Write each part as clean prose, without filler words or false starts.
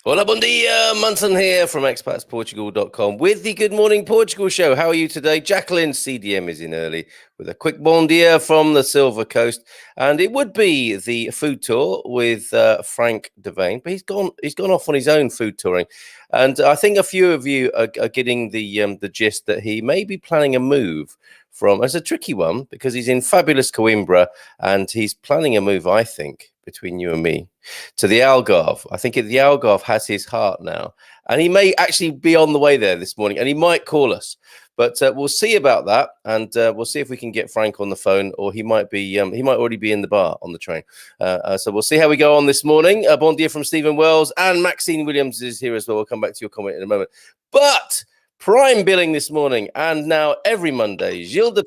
Hola, bon dia. Munson here from expatsportugal.com with the Good Morning Portugal show. How are you today? Jacqueline CDM is in early with a quick bon dia from the Silver Coast. And it would be the food tour with Frank Devane, but he's gone off on his own food touring. And I think a few of you are getting the gist that he may be planning a move from, it's a tricky one because he's in fabulous Coimbra and he's planning a move, I think, between you and me, to the Algarve. I think the Algarve has his heart now, and he may actually be on the way there this morning, and he might call us. But we'll see about that, and we'll see if we can get Frank on the phone, or he might already be in the bar on the train. So we'll see how we go on this morning. Bon dia from Stephen Wells, and Maxine Williams is here as well. We'll come back to your comment in a moment. But prime billing this morning, and now every Monday, Gilda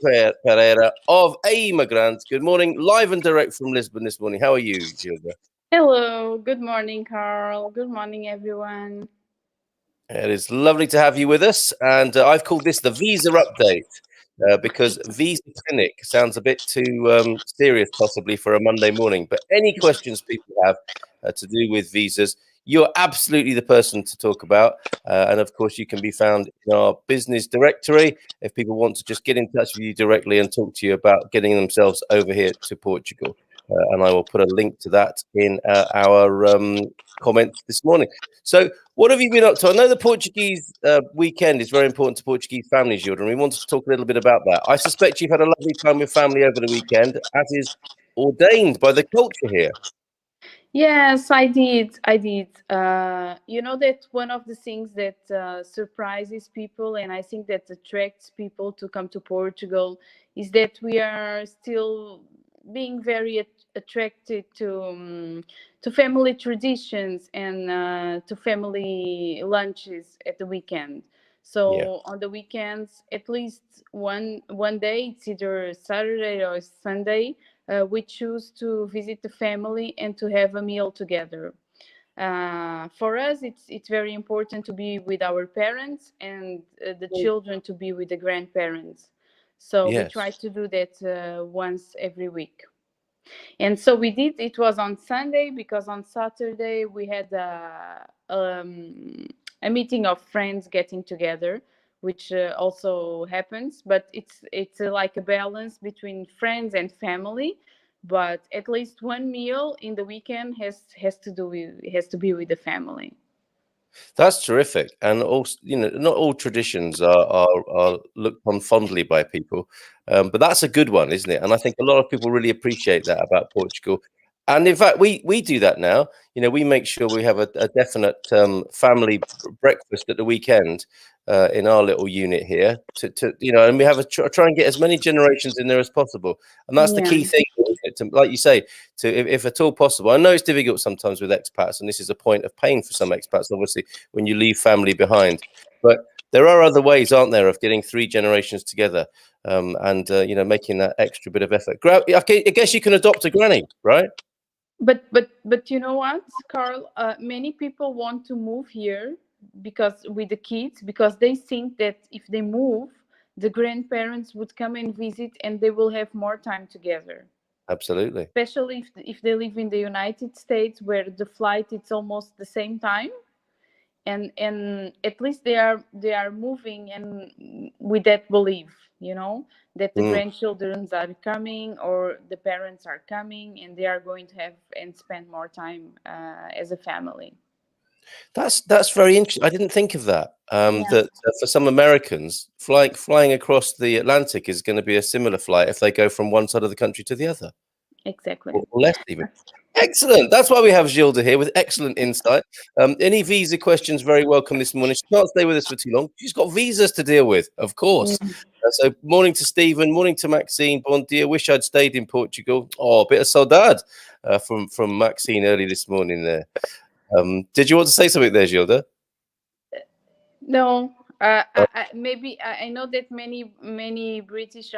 Pereira of Imigrant. Good morning, live and direct from Lisbon this morning. How are you, Gilda? Hello, good morning, Carl. Good morning, everyone. It is lovely to have you with us, and I've called this the visa update because visa clinic sounds a bit too serious possibly for a Monday morning. But any questions people have to do with visas, you're absolutely the person to talk about. And of course, you can be found in our business directory if people want to just get in touch with you directly and talk to you about getting themselves over here to Portugal. And I will put a link to that in our comments this morning. So what have you been up to? I know the Portuguese weekend is very important to Portuguese families, Gilda, and we wanted to talk a little bit about that. I suspect you've had a lovely time with family over the weekend, as is ordained by the culture here. Yes, I did. You know that one of the things that surprises people, and I think that attracts people to come to Portugal, is that we are still being very attracted to family traditions and to family lunches at the weekend. So on the weekends, at least one day, it's either Saturday or Sunday, we choose to visit the family and to have a meal together. For us, it's very important to be with our parents and the children to be with the grandparents. So we try to do that once every week. And so we did. It was on Sunday because on Saturday we had a meeting of friends getting together, which also happens. But it's like a balance between friends and family. But at least one meal in the weekend has to be with the family. That's terrific, and also, not all traditions are looked on fondly by people, but that's a good one, isn't it? And I think a lot of people really appreciate that about Portugal. And in fact, we do that now. We make sure we have a definite family breakfast at the weekend in our little unit here. And we have try and get as many generations in there as possible. And that's the key thing, like you say, if at all possible. I know it's difficult sometimes with expats, and this is a point of pain for some expats, obviously, when you leave family behind. But there are other ways, aren't there, of getting 3 generations together and making that extra bit of effort. I guess you can adopt a granny, right? But you know what, Carl? Many people want to move here with the kids because they think that if they move, the grandparents would come and visit and they will have more time together. Absolutely. Especially if they live in the United States, where the flight it's almost the same time, and at least they are moving and with that belief, that the grandchildren are coming or the parents are coming and they are going to have and spend more time as a family. That's very interesting. I didn't think of that. That for some Americans, flying across the Atlantic is going to be a similar flight if they go from one side of the country to the other. Exactly. Or less even. Excellent. That's why we have Gilda here with excellent insight. Any visa questions, very welcome this morning. She can't stay with us for too long. She's got visas to deal with, of course. So morning to Stephen, morning to Maxine. Bon dia. Wish I'd stayed in Portugal. Oh, a bit of saudade from Maxine early this morning there. Did you want to say something there, Gilda? No, maybe I know that many British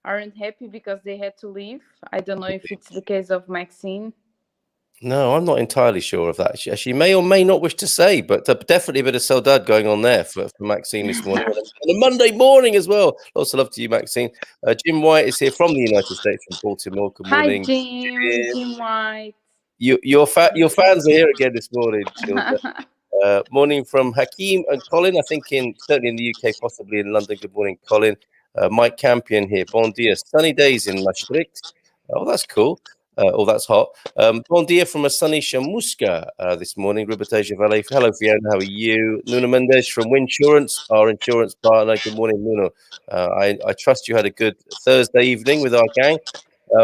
aren't happy because they had to leave. I don't know if it's the case of Maxine. No, I'm not entirely sure of that. She may or may not wish to say, but definitely a bit of saudade going on there for Maxine this morning. And a Monday morning as well. Lots of love to you, Maxine. Jim White is here from the United States, from Baltimore. Good Hi, morning. Jim White. Your fans are here again this morning, Gilda. Morning from Hakeem and Colin. I think certainly in the UK, possibly in London. Good morning, Colin. Mike Campion here. Bon dia. Sunny days in Maastricht. Oh, that's cool. Oh, that's hot. Bon dia from a sunny Chamusca this morning. Rubateja Valley. Hello, Fiona. How are you? Nuno Mendes from Winsurance, our insurance partner. Good morning, Nuno. I trust you had a good Thursday evening with our gang.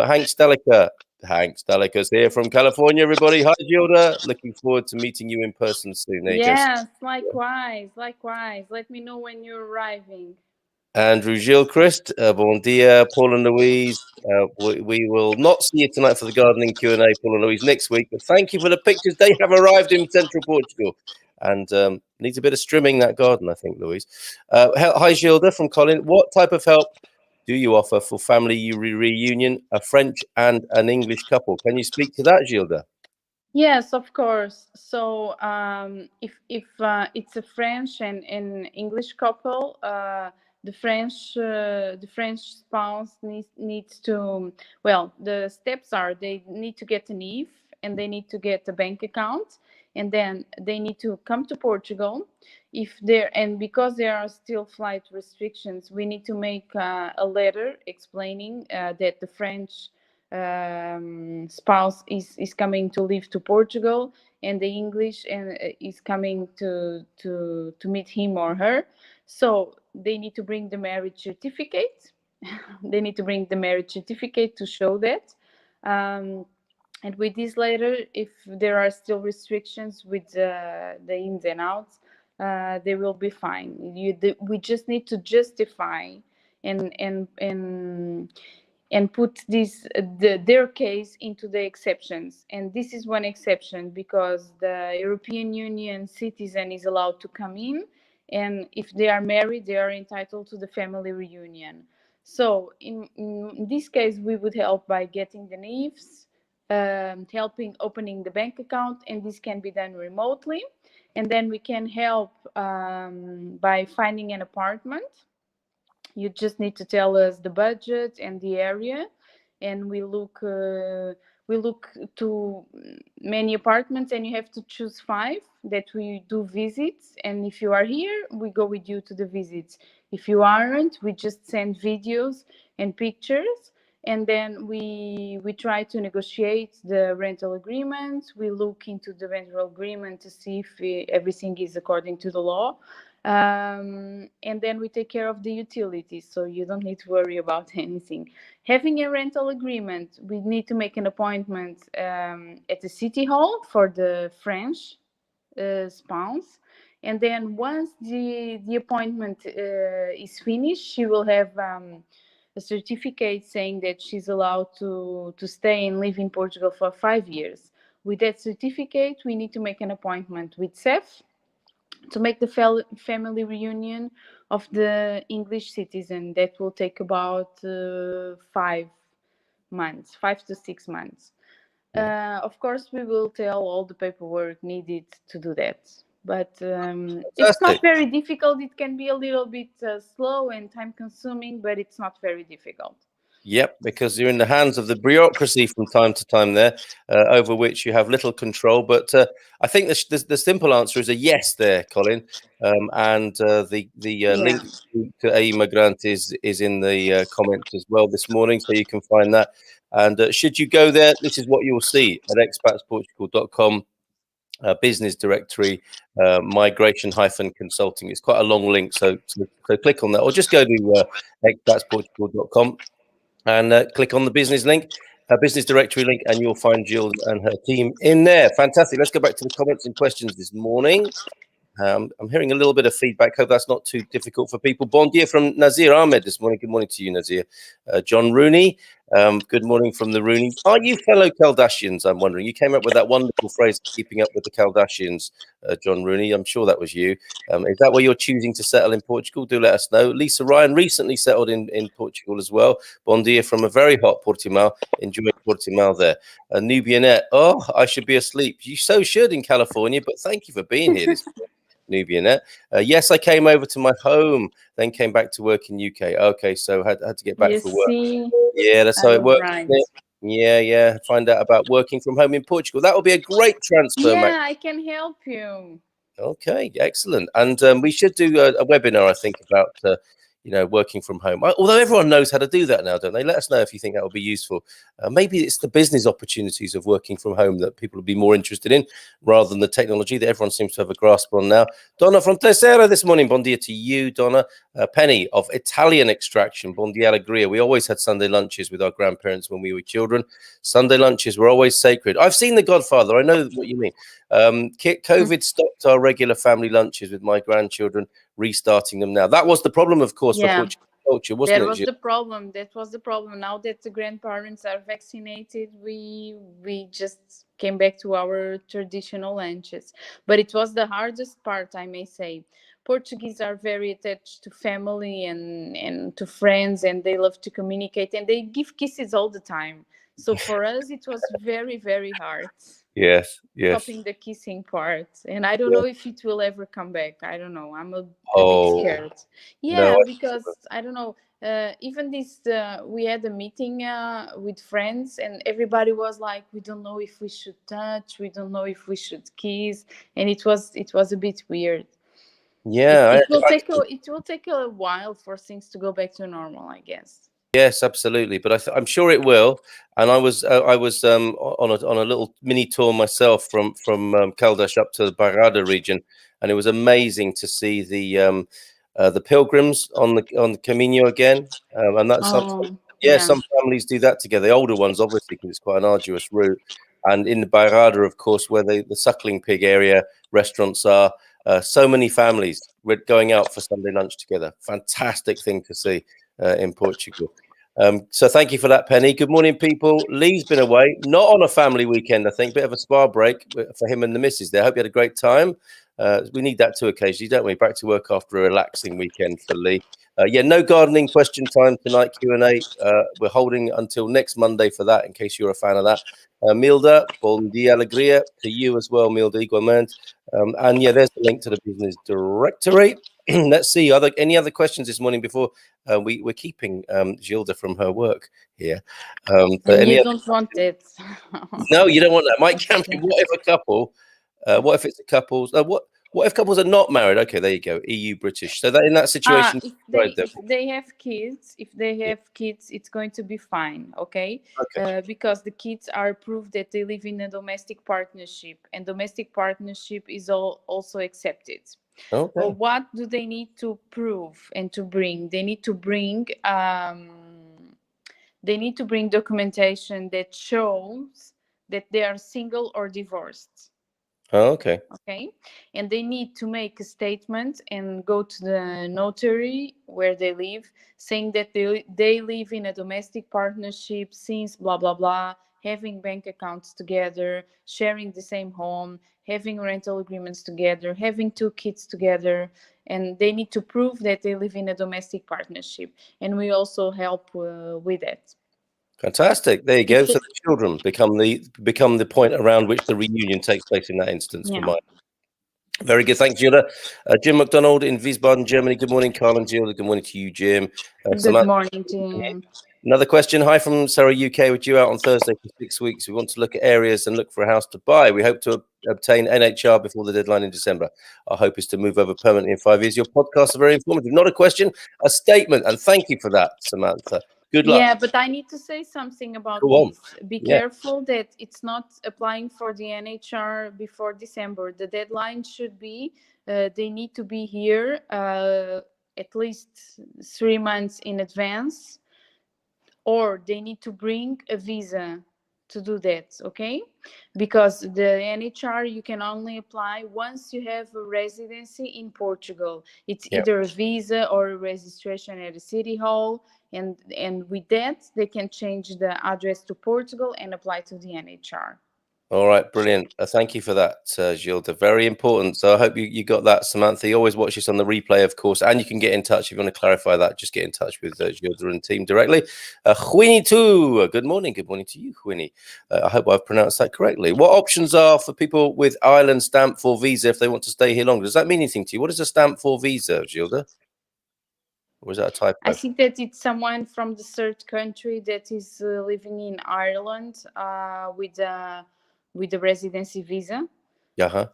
Hank Stelica. Hank Stelica's here from California, everybody. Hi, Gilda. Looking forward to meeting you in person soon. There Yes, likewise. Let me know when you're arriving. Andrew Gilchrist, bon dia. Paul and Louise, we will not see you tonight for the gardening Q&A, Paul and Louise, next week. But thank you for the pictures. They have arrived in central Portugal. And needs a bit of strimming, that garden, I think, Louise. Hi, Gilda from Colin. What type of help do you offer for family reunion, a French and an English couple? Can you speak to that, Gilda? Yes, of course. So if it's a French and an English couple, the French spouse needs to, well, the steps are they need to get an IF and they need to get a bank account, and then they need to come to Portugal. And because there are still flight restrictions, we need to make a letter explaining that the French spouse is coming to live to Portugal, and the English and is coming to meet him or her. So they need to bring the marriage certificate. They need to bring the marriage certificate to show that. And with this letter, if there are still restrictions with the ins and outs, they will be fine. We just need to justify and put their case into the exceptions. And this is one exception because the European Union citizen is allowed to come in, and if they are married, they are entitled to the family reunion. So in this case, we would help by getting the NIFs, helping opening the bank account, and this can be done remotely. And then we can help by finding an apartment. You just need to tell us the budget and the area, and we look to many apartments, and you have to choose 5 that we do visits. And if you are here, we go with you to the visits. If you aren't, we just send videos and pictures, and then we try to negotiate the rental agreement. We look into the rental agreement to see if everything is according to the law. And then we take care of the utilities, so you don't need to worry about anything. Having a rental agreement, we need to make an appointment at the city hall for the French spouse, and then once the appointment is finished, she will have a certificate saying that she's allowed to stay and live in Portugal for 5 years. With that certificate, we need to make an appointment with CEF to make the family reunion of the English citizen. That will take about 5 months, 5 to 6 months. Of course, we will tell all the paperwork needed to do that. But it's not very difficult. It can be a little bit slow and time consuming, but it's not very difficult. Yep, because you're in the hands of the bureaucracy from time to time there, over which you have little control. But I think the simple answer is a yes there, Colin. And the link to Emigrant is in the comments as well this morning, so you can find that. And should you go there, this is what you'll see at expatsportugal.com. Business directory, migration-consulting. It's quite a long link, so click on that, or just go to expatsportugal.com. and click on the business link. business directory link, and you'll find Jill and her team in there. Fantastic. Let's go back to the comments and questions this morning. I'm hearing a little bit of feedback. Hope that's not too difficult for people. Bon dia from Nazir Ahmed this morning. Good morning to you, Nazir. John Rooney. Good morning from the Rooneys. Are you fellow Kardashians? I'm wondering. You came up with that wonderful phrase, keeping up with the Kardashians, John Rooney. I'm sure that was you. Is that where you're choosing to settle in Portugal? Do let us know. Lisa Ryan recently settled in Portugal as well. Bon dia from a very hot Portimao. Enjoying Portimao there. Nubianette. Oh, I should be asleep. You so should in California, but thank you for being here this morning. Nubianette. Yes, I came over to my home, then came back to work in UK. Okay, so had to get back for work. Yeah, that's how it works. Right. Yeah. Find out about working from home in Portugal. That will be a great transfer, Yeah, Max. I can help you. Okay, excellent. And we should do a webinar, I think, about working from home. Although everyone knows how to do that now, don't they? Let us know if you think that would be useful. Maybe it's the business opportunities of working from home that people would be more interested in, rather than the technology that everyone seems to have a grasp on now. Donna from Tessera this morning. Bon dia to you, Donna. Penny of Italian extraction. Bon dia alegria. We always had Sunday lunches with our grandparents when we were children. Sunday lunches were always sacred. I've seen The Godfather. I know what you mean. COVID stopped our regular family lunches with my grandchildren, restarting them now. That was the problem, of course, for Portuguese culture, wasn't it? That was the problem. That was the problem. Now that the grandparents are vaccinated, we just came back to our traditional lunches. But it was the hardest part, I may say. Portuguese are very attached to family and to friends, and they love to communicate, and they give kisses all the time. So for us, it was very, very hard. Yes. Stopping the kissing part, and I don't know if it will ever come back. I don't know. I'm a bit scared. Yeah, no, because I don't know. Even this, we had a meeting with friends, and everybody was like, "We don't know if we should touch. We don't know if we should kiss," and it was a bit weird. Yeah, it will take a while for things to go back to normal, I guess. Yes, absolutely, but I'm sure it will. And I was on a little mini tour myself from Caldas up to the Bairrada region, and it was amazing to see the pilgrims on the Camino again. And that's something. Yeah, some families do that together. The older ones, obviously, because it's quite an arduous route. And in the Bairrada, of course, where the suckling pig area restaurants are, so many families going out for Sunday lunch together. Fantastic thing to see in Portugal. So thank you for that, Penny. Good morning, people. Lee's been away, not on a family weekend, I think, bit of a spa break for him and the missus there. Hope you had a great time. We need that too occasionally, don't we? Back to work after a relaxing weekend for Lee. No gardening question time tonight, Q&A. We're holding until next Monday for that, in case you're a fan of that. Milda, bon dia alegria to you as well, Milda, igualmente. And there's the link to the business directory. Let's see, any other questions this morning before we're keeping Gilda from her work here. But you don't want it. No, you don't want that. Mike Camping, what if a couple, what if it's a couple's, what if couples are not married? Okay, there you go, EU British. So that in that situation, if they have kids, it's going to be fine, okay? Because the kids are proof that they live in a domestic partnership, and domestic partnership is also accepted. Okay. Well, what do they need to prove and to bring? They need to bring documentation that shows that they are single or divorced. Okay. And they need to make a statement and go to the notary where they live, saying that they live in a domestic partnership since blah blah blah, having bank accounts together, sharing the same home, having rental agreements together, having 2 kids together, and they need to prove that they live in a domestic partnership, and we also help with that. Fantastic. There you go. So the children become the point around which the reunion takes place in that instance. For mine. Very good. Thanks, Gilda. Jim McDonald in Wiesbaden, Germany. Good morning, Carl and Gilda. Good morning to you, Jim. Good morning, Jim. Another question. Hi from Surrey, UK. We're due out on Thursday for 6 weeks. We want to look at areas and look for a house to buy. We hope to obtain NHR before the deadline in December. Our hope is to move over permanently in 5 years. Your podcasts are very informative. Not a question, a statement. And thank you for that, Samantha. Good luck. Yeah, but I need to say something about this. Be careful that it's not applying for the NHR before December. The deadline should be, they need to be here at least 3 months in advance, or they need to bring a visa to do that, okay? Because the NHR you can only apply once you have a residency in Portugal. It's Yeah. either a visa or a registration at a city hall, and with that they can change the address to Portugal and apply to the NHR. All right, brilliant. Thank you for that, Gilda. Very important. So I hope you got that, Samantha. You always watch this on the replay, of course, and you can get in touch if you want to clarify that. Just get in touch with Gilda and team directly. Huini too. Good morning. Good morning to you, Huini. I hope I've pronounced that correctly. What options are for people with Ireland stamp for visa if they want to stay here longer? Does that mean anything to you? What is a stamp for visa, Gilda? Or is that a typo? I think that it's someone from the third country that is living in Ireland with a residency visa. Uh-huh.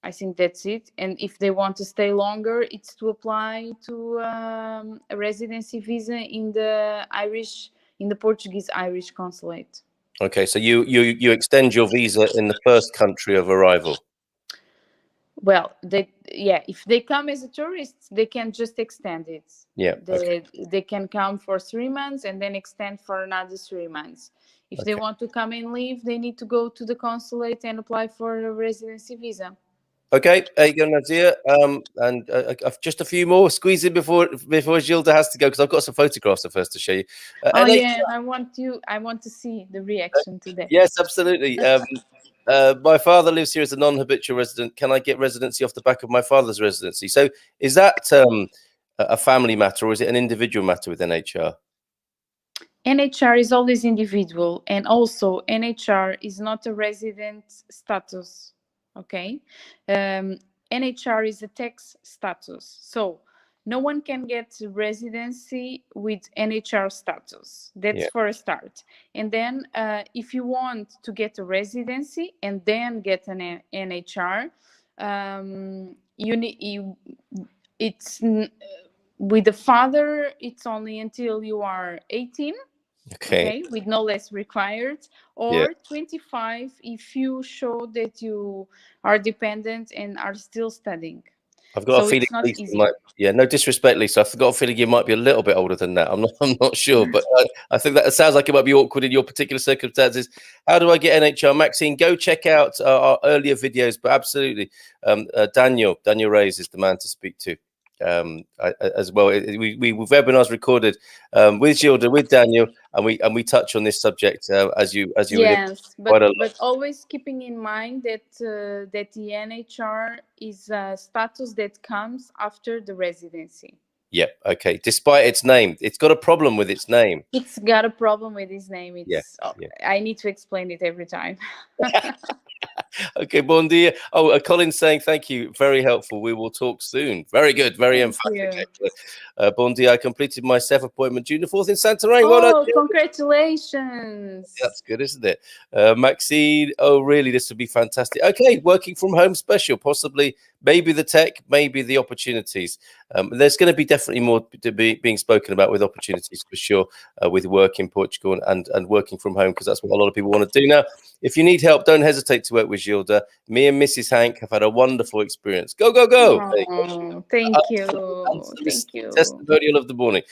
I think that's it. And if they want to stay longer, it's to apply to a residency visa in the Portuguese Irish consulate. Okay, so you extend your visa in the first country of arrival. Well, if they come as a tourist, they can just extend it. Yeah. Okay. They can come for 3 months and then extend for another 3 months. If they want to come and live, they need to go to the consulate and apply for a residency visa. Okay, there you go, Nazir. And just a few more squeeze in before Gilda has to go, because I've got some photographs of first to show you. Yeah, I want to see the reaction to that. Yes, absolutely. My father lives here as a non-habitual resident. Can I get residency off the back of my father's residency? So is that a family matter, or is it an individual matter with NHR? NHR is always individual, and also NHR is not a resident status. Okay, NHR is a tax status, so no one can get residency with NHR status. That's for a start. And then if you want to get a residency and then get an NHR, it's with the father, it's only until you are 18. Okay, with no less required, or 25 if you show that you are dependent and are still studying. I've got a feeling, it's not easy. no disrespect, Lisa. I've got a feeling you might be a little bit older than that. I'm not sure, but I think that sounds like it might be awkward in your particular circumstances. How do I get NHR? Maxine, go check out our earlier videos. But absolutely, Daniel Reyes is the man to speak to. As well, we webinars recorded with Gilda, with Daniel, and we touch on this subject as you yes, but always keeping in mind that that the NHR is a status that comes after the residency. Yep. Okay. Despite its name, it's got a problem with its name. It's got a problem with its name. I need to explain it every time. Okay, bon dia. Oh, Colin's saying thank you. Very helpful. We will talk soon. Very good. Very emphatic. Bon dia. I completed my SEF appointment June the 4th in Santarém. Oh, congratulations. That's good, isn't it? Maxine, oh, really? This would be fantastic. Okay, working from home special, possibly, maybe the tech, maybe the opportunities. There's going to be definitely more to be being spoken about with opportunities for sure, with work in Portugal and working from home, because that's what a lot of people want to do now. If you need help, don't hesitate to work with Gilda. Me and Mrs. Hank have had a wonderful experience. Go, go, go. Oh, thank you. Thank you. Testimonial of the morning.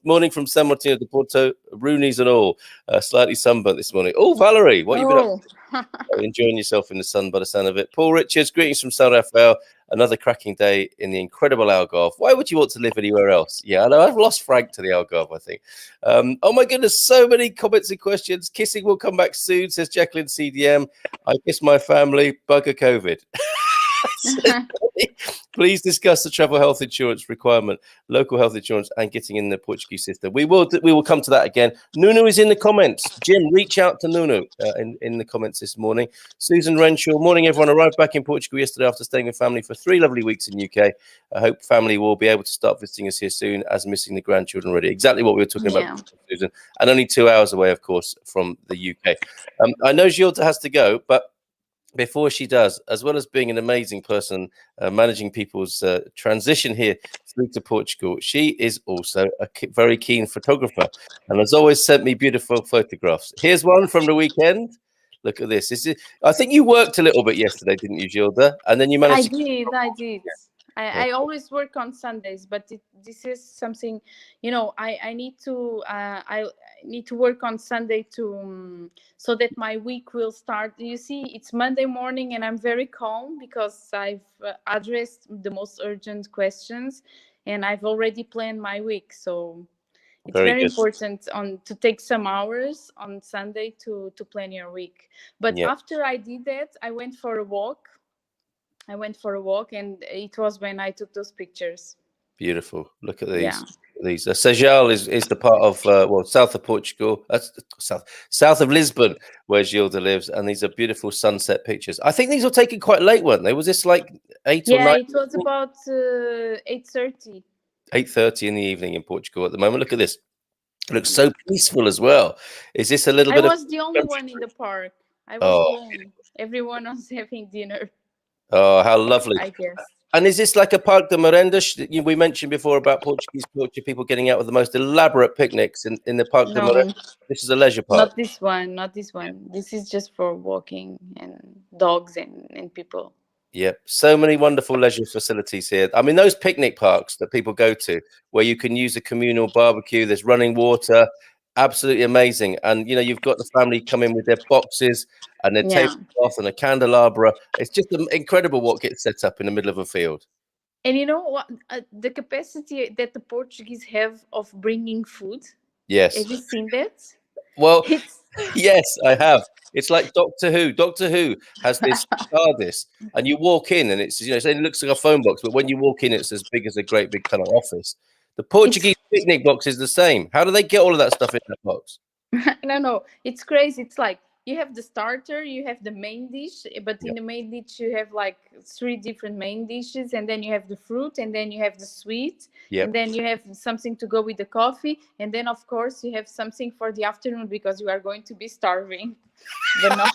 Morning from San Martino de Porto, Rooney's and all. Slightly sunburnt this morning. Oh, Valerie, what have you been up to? Enjoying yourself in the sun by the sound of it. Paul Richards, greetings from San Rafael. Another cracking day in the incredible Algarve. Why would you want to live anywhere else? Yeah, I know. I've lost Frank to the Algarve, I think. Oh, my goodness. So many comments and questions. Kissing will come back soon, says Jacqueline CDM. I kiss my family. Bugger COVID. Please discuss the travel health insurance requirement, local health insurance, and getting in the Portuguese system. We will come to that again. Nunu is in the comments. Jim, reach out to Nunu in the comments this morning. Susan Renshaw, morning everyone. Arrived back in Portugal yesterday after staying with family for 3 lovely weeks in UK. I hope family will be able to start visiting us here soon, as missing the grandchildren already. Exactly what we were talking about, Susan. And only 2 hours away, of course, from the UK. I know Gilda has to go, but before she does, as well as being an amazing person, managing people's transition here through to Portugal, she is also a very keen photographer and has always sent me beautiful photographs. Here's one from the weekend. Look at this. I think you worked a little bit yesterday, didn't you, Gilda? And then you managed I did. I always work on Sundays, but this is something, I need to need to work on Sunday to so that my week will start. You see, it's Monday morning and I'm very calm because I've addressed the most urgent questions and I've already planned my week. So it's Very very good. important to take some hours on Sunday to plan your week. But Yeah. after I did that, I went for a walk. And it was when I took those pictures. Beautiful. Look at Yeah. these. Sejal is the part of south of Portugal. That's south of Lisbon, where Gilda lives, and these are beautiful sunset pictures. I think these were taken quite late, weren't they? Was this like 8 or Yeah, 9? it was about 8:30. 8:30 in the evening in Portugal at the moment. Look at this. It looks so peaceful as well. Is this a little I bit of was the only one in the park. I was Oh, alone. Everyone was having dinner, oh, how lovely. I guess. And is this like a Parque de Merendas? We mentioned before about Portuguese culture, people getting out with the most elaborate picnics in the Parque de No, Merendas. This is a leisure park. not this one. Not this one. This is just for walking and dogs and people. Yeah, so many wonderful leisure facilities here. I mean, those picnic parks that people go to where you can use a communal barbecue, there's running water, absolutely amazing. And, you've got the family come in with their boxes and their Yeah. tablecloth and a candelabra. It's just incredible what gets set up in the middle of a field. And you know what? The capacity that the Portuguese have of bringing food. Yes. Have you seen that? Well, It's yes, I have. It's like Doctor Who. Doctor Who has this TARDIS, and you walk in, and it's it looks like a phone box, but when you walk in, it's as big as a great big kind of office. The Portuguese picnic box is the same. How do they get all of that stuff in that box? no, it's crazy. It's like you have the starter, you have the main dish, but in Yep. the main dish you have like 3 different main dishes, and then you have the fruit, and then you have the sweet, Yep. and then you have something to go with the coffee, and then of course you have something for the afternoon because you are going to be starving. But no.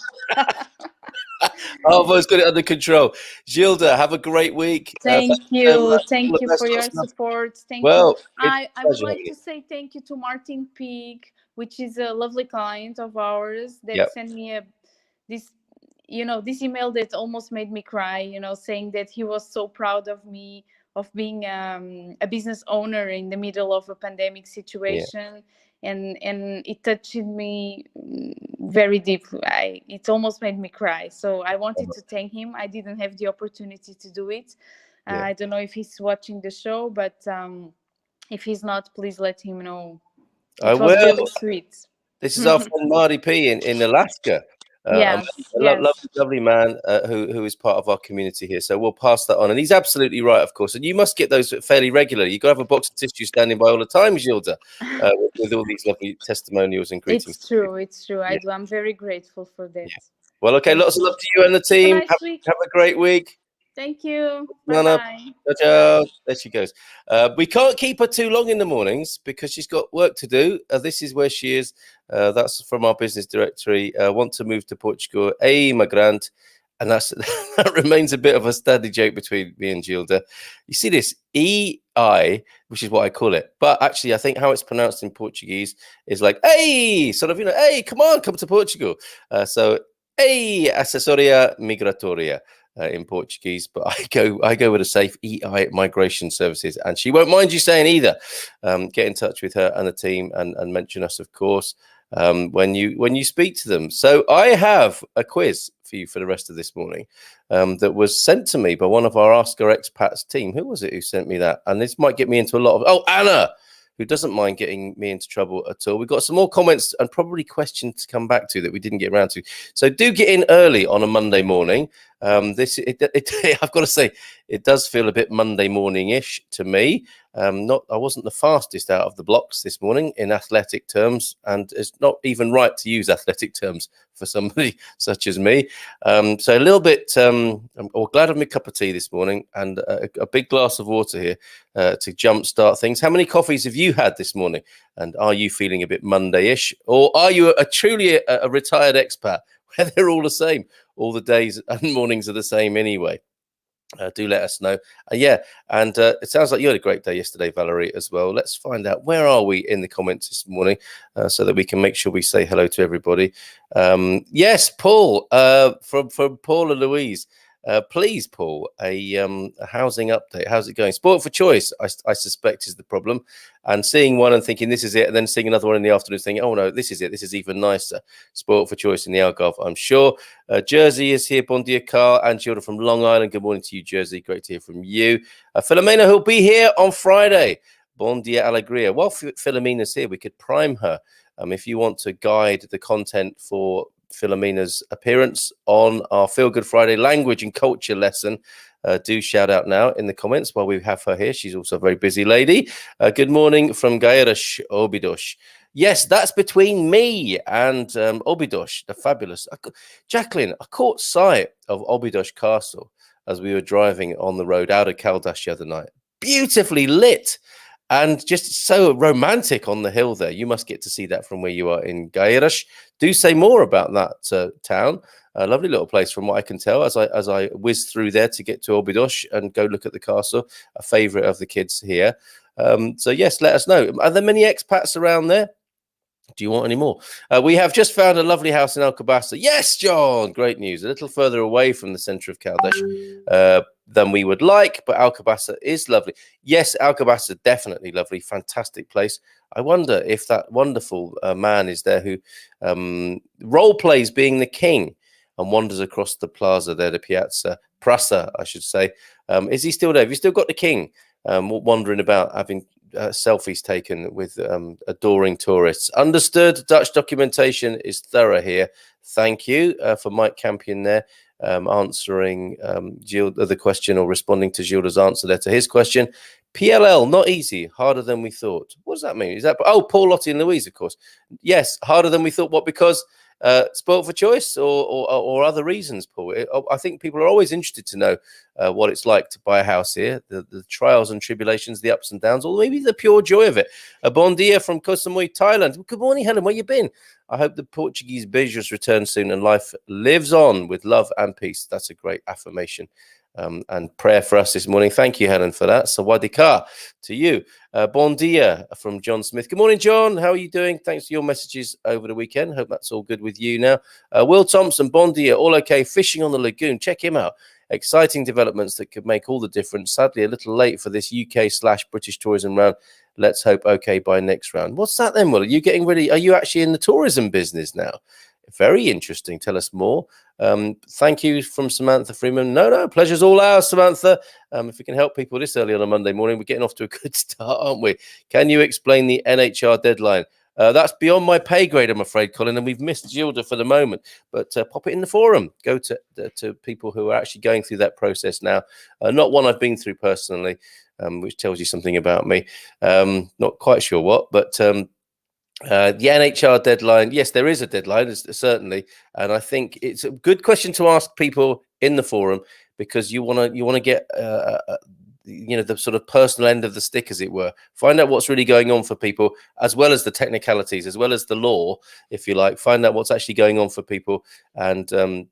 I've always got it under control. Gilda, have a great week. Thank so you. much. All Thank the you best for sort your of stuff. support. Thank you. Well, it's I a would pleasure like having to you. say thank you to Martin Pig, which is a lovely client of ours that Yep. sent me this this email that almost made me cry, saying that he was so proud of me of being a business owner in the middle of a pandemic situation. And it touched me very deeply. It almost made me cry. So I wanted to thank him. I didn't have the opportunity to do it. Yeah. I don't know if he's watching the show, but if he's not, please let him know. I It was will. really sweet. This is our friend Marty P in Alaska. Yes, yes. Lovely man who is part of our community here. So we'll pass that on. And he's absolutely right, of course. And you must get those fairly regularly. You've got to have a box of tissue standing by all the time, Gilda, with all these lovely testimonials and greetings. It's true. It's true. Yeah. I'm very grateful for that. Yeah. Well, okay. Thank Lots you. of love to you and the team. Have a nice week. Have a great week. Thank you. Nana. Bye-bye. Ciao. There she goes. We can't keep her too long in the mornings because she's got work to do. This is where she is. That's from our business directory. Want to move to Portugal. Migrant. And that remains a bit of a standing joke between me and Gilda. You see this EI, which is what I call it. But actually, I think how it's pronounced in Portuguese is like, hey, sort of, hey, come to Portugal. So, hey, Assessoria Migratoria. In Portuguese, but I go with a safe EI Migration Services, and she won't mind you saying either. Get in touch with her and the team, and mention us, of course, when you speak to them. So I have a quiz for you for the rest of this morning that was sent to me by one of our Ask Our Expats team. Who was it who sent me that? And this might get me into a lot of Anna, who doesn't mind getting me into trouble at all. We've got some more comments and probably questions to come back to that we didn't get around to. So do get in early on a Monday morning. I've got to say, it does feel a bit Monday morning-ish to me. I wasn't the fastest out of the blocks this morning in athletic terms, and it's not even right to use athletic terms for somebody such as me. So a little bit, I'm glad of my cup of tea this morning and a big glass of water here to jumpstart things. How many coffees have you had this morning? And are you feeling a bit Monday-ish? Or are you truly a retired expat where they're all the same? All the days and mornings are the same anyway. Do let us know. And it sounds like you had a great day yesterday, Valerie, as well. Let's find out, where are we in the comments this morning so that we can make sure we say hello to everybody. Yes, Paul, from Paul and Louise. Please, Paul, a housing update. How's it going? Sport for choice, I suspect, is the problem. And seeing one and thinking this is it, and then seeing another one in the afternoon thinking, oh no, this is it. This is even nicer. Sport for choice in the Algarve, I'm sure. Jersey is here. Bon dia, Carl and Gilda from Long Island. Good morning to you, Jersey. Great to hear from you. Filomena, who'll be here on Friday. Bon dia, alegria. While Filomena's here, we could prime her. If you want to guide the content for Filomena's appearance on our Feel Good Friday language and culture lesson, do shout out now in the comments while we have her here. She's also a very busy lady. Good morning from Gairas, Obidos. Yes, that's between me and Obidos, the fabulous. Jacqueline, I caught sight of Obidos Castle as we were driving on the road out of Caldas the other night. Beautifully lit. And just so romantic on the hill there. You must get to see that from where you are in Gairas. Do say more about that town. A lovely little place from what I can tell as I whiz through there to get to Obidos and go look at the castle, a favourite of the kids here. So yes, let us know. Are there many expats around there? Do you want any more? We have just found a lovely house in Alcobaça. Yes, John, great news. A little further away from the centre of Caldas than we would like, but Alcobaça is lovely. Yes, Alcobaça, definitely lovely, fantastic place. I wonder if that wonderful man is there who role plays being the king and wanders across the plaza there, the Piazza Prasa, I should say. Is he still there? Have you still got the king wandering about having selfies taken with adoring tourists? Understood. Dutch documentation is thorough here. Thank you for Mike Campion there answering Gilda the question, or responding to Gilda's answer there to his question. PLL, not easy, harder than we thought. What does that mean? Is that Paul, Lottie and Louise, of course. Yes, harder than we thought. What, because spoiled for choice or other reasons, Paul? I think people are always interested to know what it's like to buy a house here, the trials and tribulations, the ups and downs, or maybe the pure joy of it. A bon dia from Koh Samui, Thailand. Good morning, Helen. Where you been? I hope the Portuguese business returns soon and life lives on with love and peace. That's a great affirmation and prayer for us this morning. Thank you, Helen, for that. Sawadee to you. Bon dia from John Smith. Good morning, John. How are you doing? Thanks for your messages over the weekend. Hope that's all good with you now. Will Thompson, bon dia. All okay. Fishing on the lagoon. Check him out. Exciting developments that could make all the difference. Sadly, a little late for this UK/British tourism round. Let's hope okay by next round. What's that then, Will? Are you getting ready? Are you actually in the tourism business now? Very interesting. Tell us more. Thank you from Samantha Freeman. No, pleasure's all ours, Samantha. If we can help people this early on a Monday morning, we're getting off to a good start, aren't we? Can you explain the NHR deadline? That's beyond my pay grade, I'm afraid, Colin, and we've missed Gilda for the moment. But pop it in the forum. Go to people who are actually going through that process now. Not one I've been through personally, which tells you something about me. Not quite sure what, but the NHR deadline. Yes, there is a deadline, certainly, and I think it's a good question to ask people in the forum, because you want to get the sort of personal end of the stick, as it were. Find out what's really going on for people, as well as the technicalities, as well as the law, if you like. Find out what's actually going on for people, and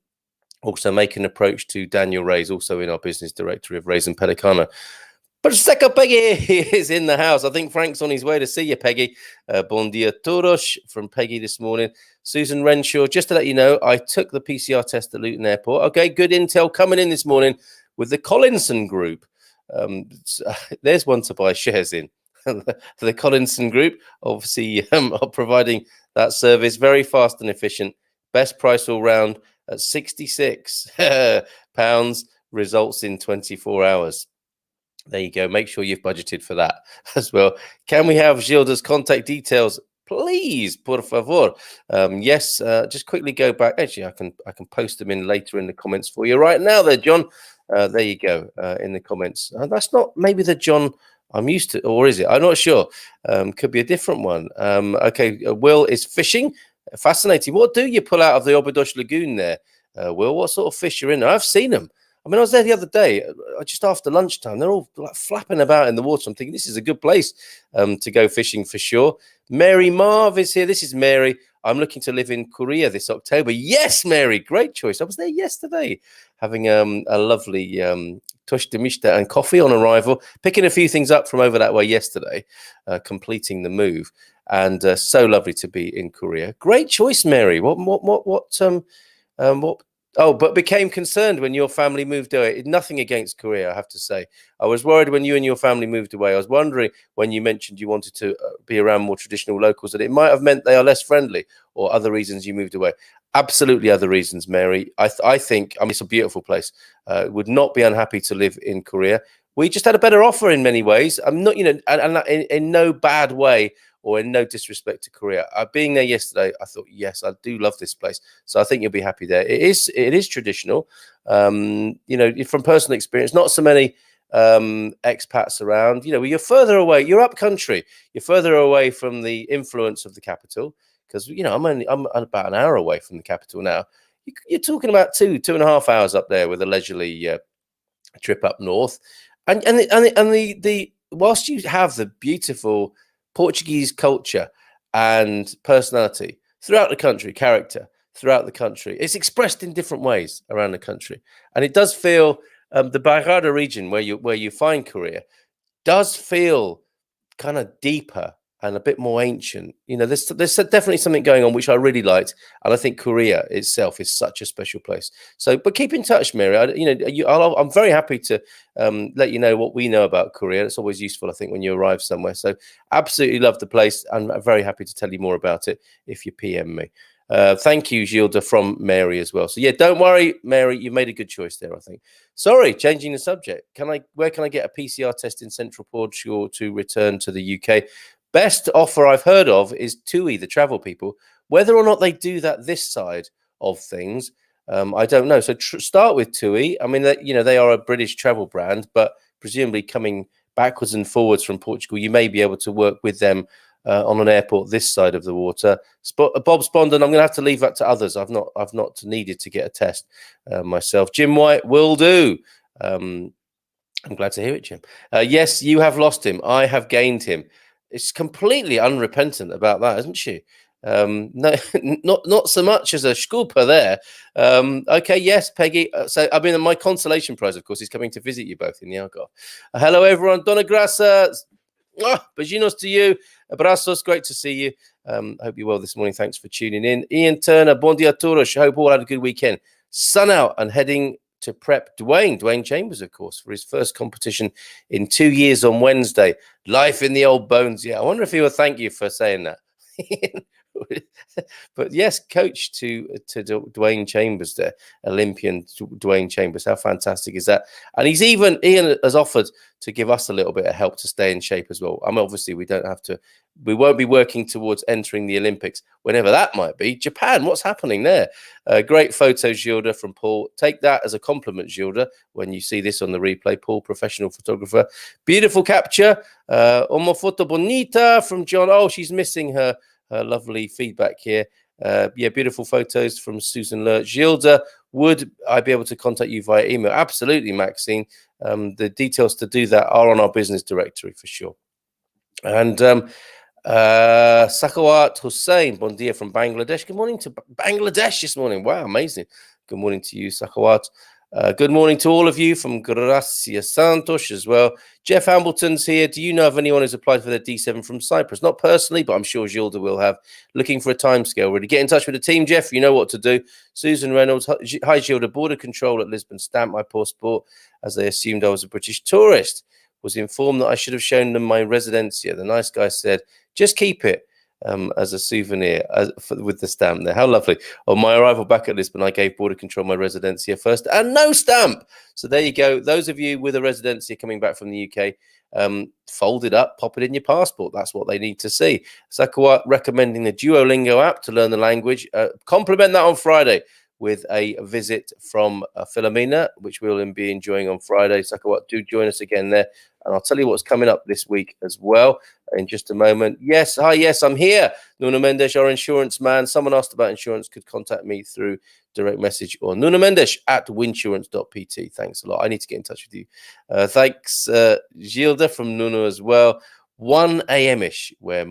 also make an approach to Daniel Reyes, also in our business directory of Reyes and Pelicano. But Seca Peggy is in the house. I think Frank's on his way to see you, Peggy. Bon dia todos from Peggy this morning. Susan Renshaw, just to let you know, I took the PCR test at Luton Airport. Okay, good intel coming in this morning with the Collinson Group. There's one to buy shares in. The Collinson Group, obviously, are providing that service very fast and efficient. Best price all round at £66 results in 24 hours. There you go. Make sure you've budgeted for that as well. Can we have Gilda's contact details, please, por favor? Yes. Just quickly go back. Actually, I can post them in later in the comments for you right now. There, John. There you go. In the comments. That's not maybe the John I'm used to, or is it? I'm not sure. Could be a different one. Okay. Will is fishing. Fascinating. What do you pull out of the Obidos Lagoon there, Will? What sort of fish are in there? I've seen them. I mean, I was there the other day, just after lunchtime. They're all like flapping about in the water. I'm thinking this is a good place to go fishing for sure. Mary Marv is here. This is Mary. I'm looking to live in Korea this October. Yes, Mary, great choice. I was there yesterday having a lovely tush de mishta and coffee on arrival, picking a few things up from over that way yesterday, completing the move. And so lovely to be in Korea. Great choice, Mary. What Oh, but became concerned when your family moved away. Nothing against Korea, I have to say. I was worried when you and your family moved away. I was wondering when you mentioned you wanted to be around more traditional locals that it might have meant they are less friendly or other reasons you moved away. Absolutely other reasons, Mary. I think, I mean, it's a beautiful place. Would not be unhappy to live in Korea. We just had a better offer in many ways. I'm not, and in no bad way or in no disrespect to Korea. Being there yesterday, I thought, yes, I do love this place. So I think you'll be happy there. It is traditional. From personal experience, not so many expats around. You're further away. You're up country. You're further away from the influence of the capital because I'm about an hour away from the capital now. You're talking about 2.5 hours up there with a leisurely trip up north, and the whilst you have the beautiful Portuguese culture and personality throughout the country, character throughout the country, it's expressed in different ways around the country, and it does feel the Bairrada region where you find Korea does feel kind of deeper and a bit more ancient. There's definitely something going on which I really liked, and I think Korea itself is such a special place. So, but keep in touch, Mary. I'm very happy to let you know what we know about Korea. It's always useful, I think, when you arrive somewhere. So, absolutely love the place, and I'm very happy to tell you more about it if you PM me. Thank you, Gilda, from Mary as well. So yeah, don't worry, Mary, you've made a good choice there, I think. Sorry, changing the subject. Where can I get a PCR test in Central Portugal to return to the UK? Best offer I've heard of is TUI, the travel people. Whether or not they do that this side of things, I don't know. So start with TUI. I mean, they are a British travel brand, but presumably coming backwards and forwards from Portugal, you may be able to work with them on an airport this side of the water. Bob Spondon, I'm going to have to leave that to others. I've not needed to get a test myself. Jim White will do. I'm glad to hear it, Jim. Yes, you have lost him. I have gained him. It's completely unrepentant about that, isn't she? No, not so much as a sculpa there. Okay, yes, Peggy. So, I mean, my consolation prize, of course, is coming to visit you both in the Algarve. Hello, everyone. Dona Graça. Beijinhos to you. Abrazos. Great to see you. Hope you're well this morning. Thanks for tuning in. Ian Turner. Bon dia todos. Hope all had a good weekend. Sun out and heading to prep Dwayne Chambers, of course, for his first competition in 2 years on Wednesday. Life in the old bones. Yeah, I wonder if he will thank you for saying that. But yes, coach to Dwayne Chambers there, Olympian Dwayne Chambers. How fantastic is that? And Ian has offered to give us a little bit of help to stay in shape as well. I mean, obviously we won't be working towards entering the Olympics, whenever that might be. Japan, what's happening there? Great photo, Gilda, from Paul. Take that as a compliment, Gilda, when you see this on the replay. Paul, professional photographer. Beautiful capture. Uma foto bonita from John. Oh, she's missing her lovely feedback here. Beautiful photos from Susan Lurch. Gilda, would I be able to contact you via email? Absolutely, Maxine. The details to do that are on our business directory for sure. And Sakawat Hussain, bon dia from Bangladesh. Good morning to Bangladesh this morning. Wow, amazing. Good morning to you, Sakawat. Good morning to all of you from Gracia Santos as well. Jeff Hambleton's here. Do you know of anyone who's applied for their D7 from Cyprus? Not personally, but I'm sure Gilda will have. Looking for a timescale. Really get in touch with the team, Jeff. You know what to do. Susan Reynolds. Hi, Gilda. Border control at Lisbon stamped my passport as they assumed I was a British tourist. Was informed that I should have shown them my residencia. The nice guy said, just keep it as a souvenir with the stamp there. How lovely. On my arrival back at Lisbon, I gave border control my residencia first and no stamp. So there you go. Those of you with a residencia coming back from the UK, fold it up, pop it in your passport. That's what they need to see. Sakawat recommending the Duolingo app to learn the language. Compliment that on Friday with a visit from Philomena, which we'll be enjoying on Friday. Sakawat, do join us again there. And I'll tell you what's coming up this week as well in just a moment. Yes, hi, yes, I'm here. Nuno Mendes, our insurance man. Someone asked about insurance, could contact me through direct message or Nuno Mendes at winsurance.pt. Thanks a lot. I need to get in touch with you. Thanks, Gilda from Nuno as well. 1 a.m.ish, where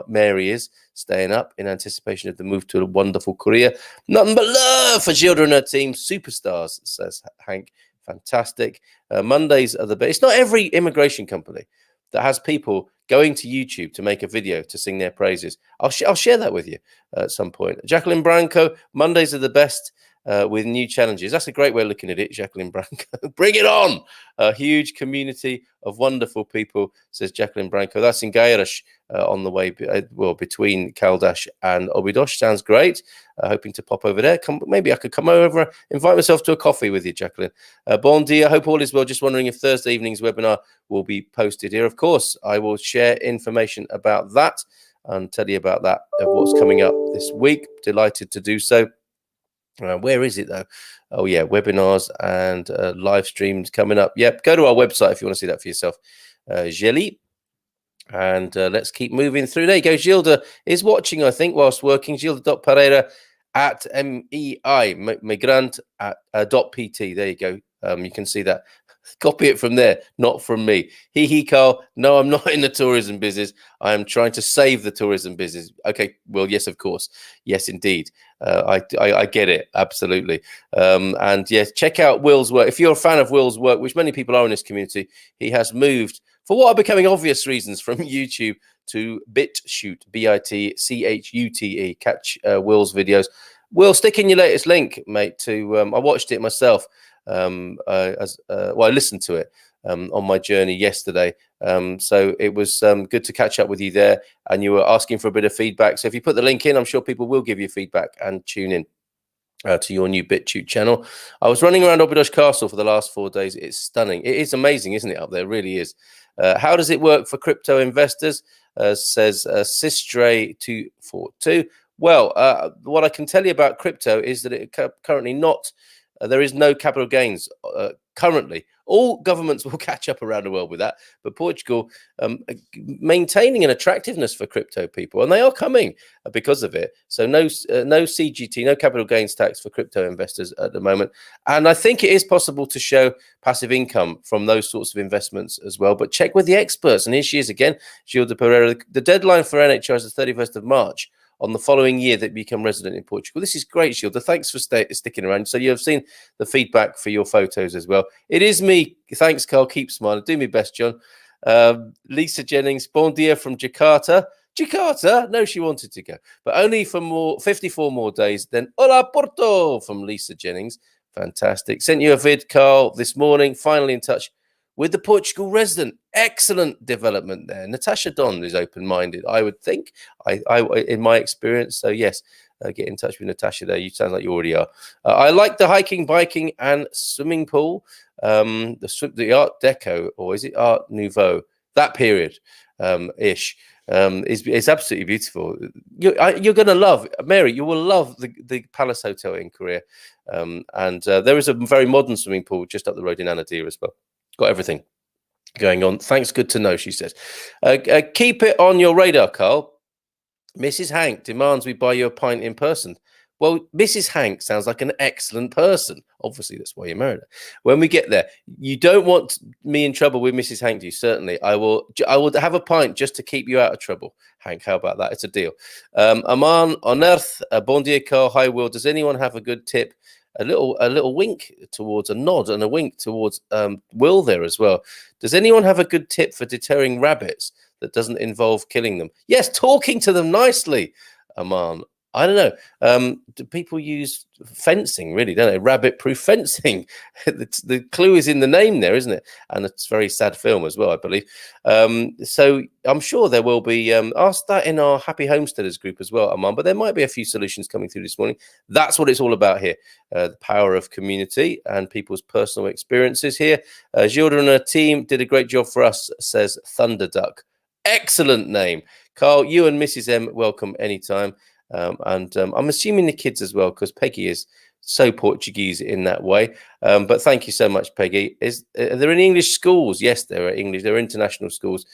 Mary is staying up in anticipation of the move to a wonderful Korea. Nothing but love for Gilda and her team. Superstars, says Hank. Fantastic. Mondays are the best. It's not every immigration company that has people going to YouTube to make a video to sing their praises. I'll share that with you at some point. Jacqueline Branco, Mondays are the best. with new challenges. That's a great way of looking at it, Jacqueline Branco. Bring it on! A huge community of wonderful people, says Jacqueline Branco. That's in Gairas on the way, between Caldas and Obidos. Sounds great. Hoping to pop over there. Maybe I could come over, invite myself to a coffee with you, Jacqueline. Bon dia. I hope all is well. Just wondering if Thursday evening's webinar will be posted here. Of course, I will share information about that and tell you about that, of what's coming up this week. Delighted to do so. Where is it though? Oh yeah, webinars and live streams coming up. Yep, go to our website if you want to see that for yourself. Jelly. And let's keep moving through. There you go. Gilda is watching, I think, whilst working. Gilda Pereira at MEI, migrant at .pt. There you go. You can see that. Copy it from there, not from me. Hee, Carl. No, I'm not in the tourism business. I am trying to save the tourism business. Okay, well, yes, of course. Yes, indeed. I get it. Absolutely. And yes, check out Will's work. If you're a fan of Will's work, which many people are in this community, he has moved, for what are becoming obvious reasons, from YouTube to BitChute, BITCHUTE. Catch Will's videos. Will, stick in your latest link, mate, to I watched it myself. I listened to it on my journey yesterday. So it was good to catch up with you there, and you were asking for a bit of feedback. So if you put the link in, I'm sure people will give you feedback and tune in to your new BitChute channel. I was running around Obidos Castle for the last 4 days. It's stunning. It is amazing, isn't it, up there? It really is. How does it work for crypto investors? Says Sistray242. Well, what I can tell you about crypto is that it currently not there is no capital gains currently. All governments will catch up around the world with that, but Portugal maintaining an attractiveness for crypto people, and they are coming because of it. So no CGT, no capital gains tax for crypto investors at the moment. And I think it is possible to show passive income from those sorts of investments as well. But check with the experts. And here she is again, Gilda Pereira. The deadline for NHR is the 31st of March. On the following year that you become resident in Portugal. This is great, Gilda. Thanks for sticking around. So you have seen the feedback for your photos as well. It is me. Thanks, Carl. Keep smiling. Do me best, John. Lisa Jennings, bon dia from Jakarta. Jakarta? No, she wanted to go, but only for 54 more days. Then hola Porto from Lisa Jennings. Fantastic. Sent you a vid, Carl, this morning. Finally in touch with the Portugal resident. Excellent development there. Natasha Don is open-minded, I would think, I in my experience. So yes, get in touch with Natasha there. You sound like you already are. I like the hiking, biking, and swimming pool. The Art Deco, or is it Art Nouveau? That period ish. Is absolutely beautiful. You're going to love, Mary, you will love the Palace Hotel in Korea. And there is a very modern swimming pool just up the road in Anadia as well. Got everything going on. Thanks, good to know, she says. Keep it on your radar, Carl. Mrs. Hank demands we buy you a pint in person. Well, Mrs. Hank sounds like an excellent person. Obviously, that's why you married her. When we get there, you don't want me in trouble with Mrs. Hank, do you? Certainly. I will have a pint just to keep you out of trouble, Hank. How about that? It's a deal. Aman on Earth, bon dia, Carl. Hi, Will. Does anyone have a good tip? A little wink towards a nod and a wink towards Will there as well. Does anyone have a good tip for deterring rabbits that doesn't involve killing them? Yes, talking to them nicely, Aman. I don't know. Do people use fencing, really, don't they? Rabbit-proof fencing. The clue is in the name there, isn't it? And it's a very sad film as well, I believe. So I'm sure there will be. Ask that in our Happy Homesteaders group as well, Aman. But there might be a few solutions coming through this morning. That's what it's all about here. The power of community and people's personal experiences here. Gilda and her team did a great job for us, says Thunder Duck. Excellent name. Carl, you and Mrs. M, welcome anytime. And I'm assuming the kids as well, because Peggy is so Portuguese in that way. But thank you so much, Peggy. Are there any English schools? Yes, there are English. There are international schools,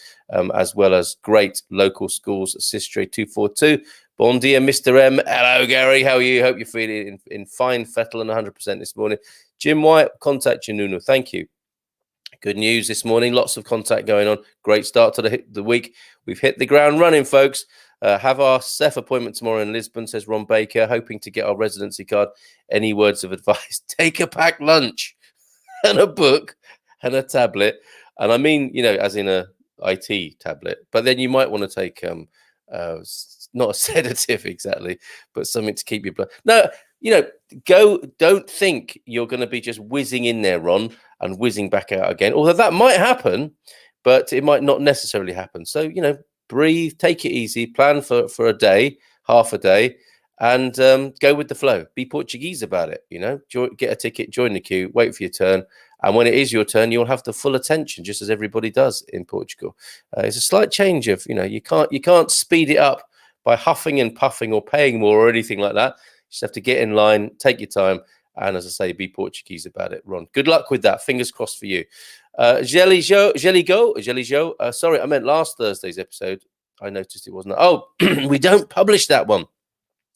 as well as great local schools. Sistray 242. Bon dia, Mr. M. Hello, Gary. How are you? Hope you're feeling in fine fettle and 100% this morning. Jim White, contact Janunu. Thank you. Good news this morning. Lots of contact going on. Great start to the week. We've hit the ground running, folks. Have our CEF appointment tomorrow in Lisbon, says Ron Baker, hoping to get our residency card. Any words of advice? Take a packed lunch and a book and a tablet. And I mean, as in a IT tablet. But then you might want to take not a sedative exactly, but something to keep your blood. No, don't think you're going to be just whizzing in there, Ron, and whizzing back out again. Although that might happen, but it might not necessarily happen. So, breathe, take it easy, plan for a day, half a day, and go with the flow. Be Portuguese about it, get a ticket, join the queue, wait for your turn. And when it is your turn, you'll have the full attention, just as everybody does in Portugal. It's a slight change of, you can't speed it up by huffing and puffing or paying more or anything like that. You just have to get in line, take your time, and as I say, be Portuguese about it, Ron. Good luck with that. Fingers crossed for you. Jelly Joe. Sorry, I meant last Thursday's episode. I noticed it wasn't. Oh, we don't publish that one.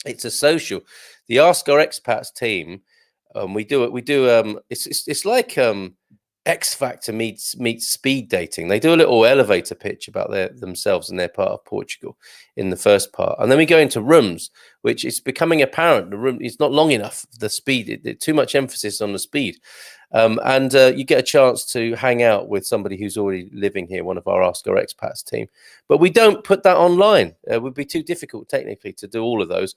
It's a social. The Ask Our Expats team. We do it. It's like X Factor meets speed dating. They do a little elevator pitch about themselves and their part of Portugal in the first part, and then we go into rooms, which is becoming apparent. The room is not long enough. The speed, too much emphasis on the speed, and you get a chance to hang out with somebody who's already living here, one of our Ask Our Expats team. But we don't put that online. It would be too difficult technically to do all of those.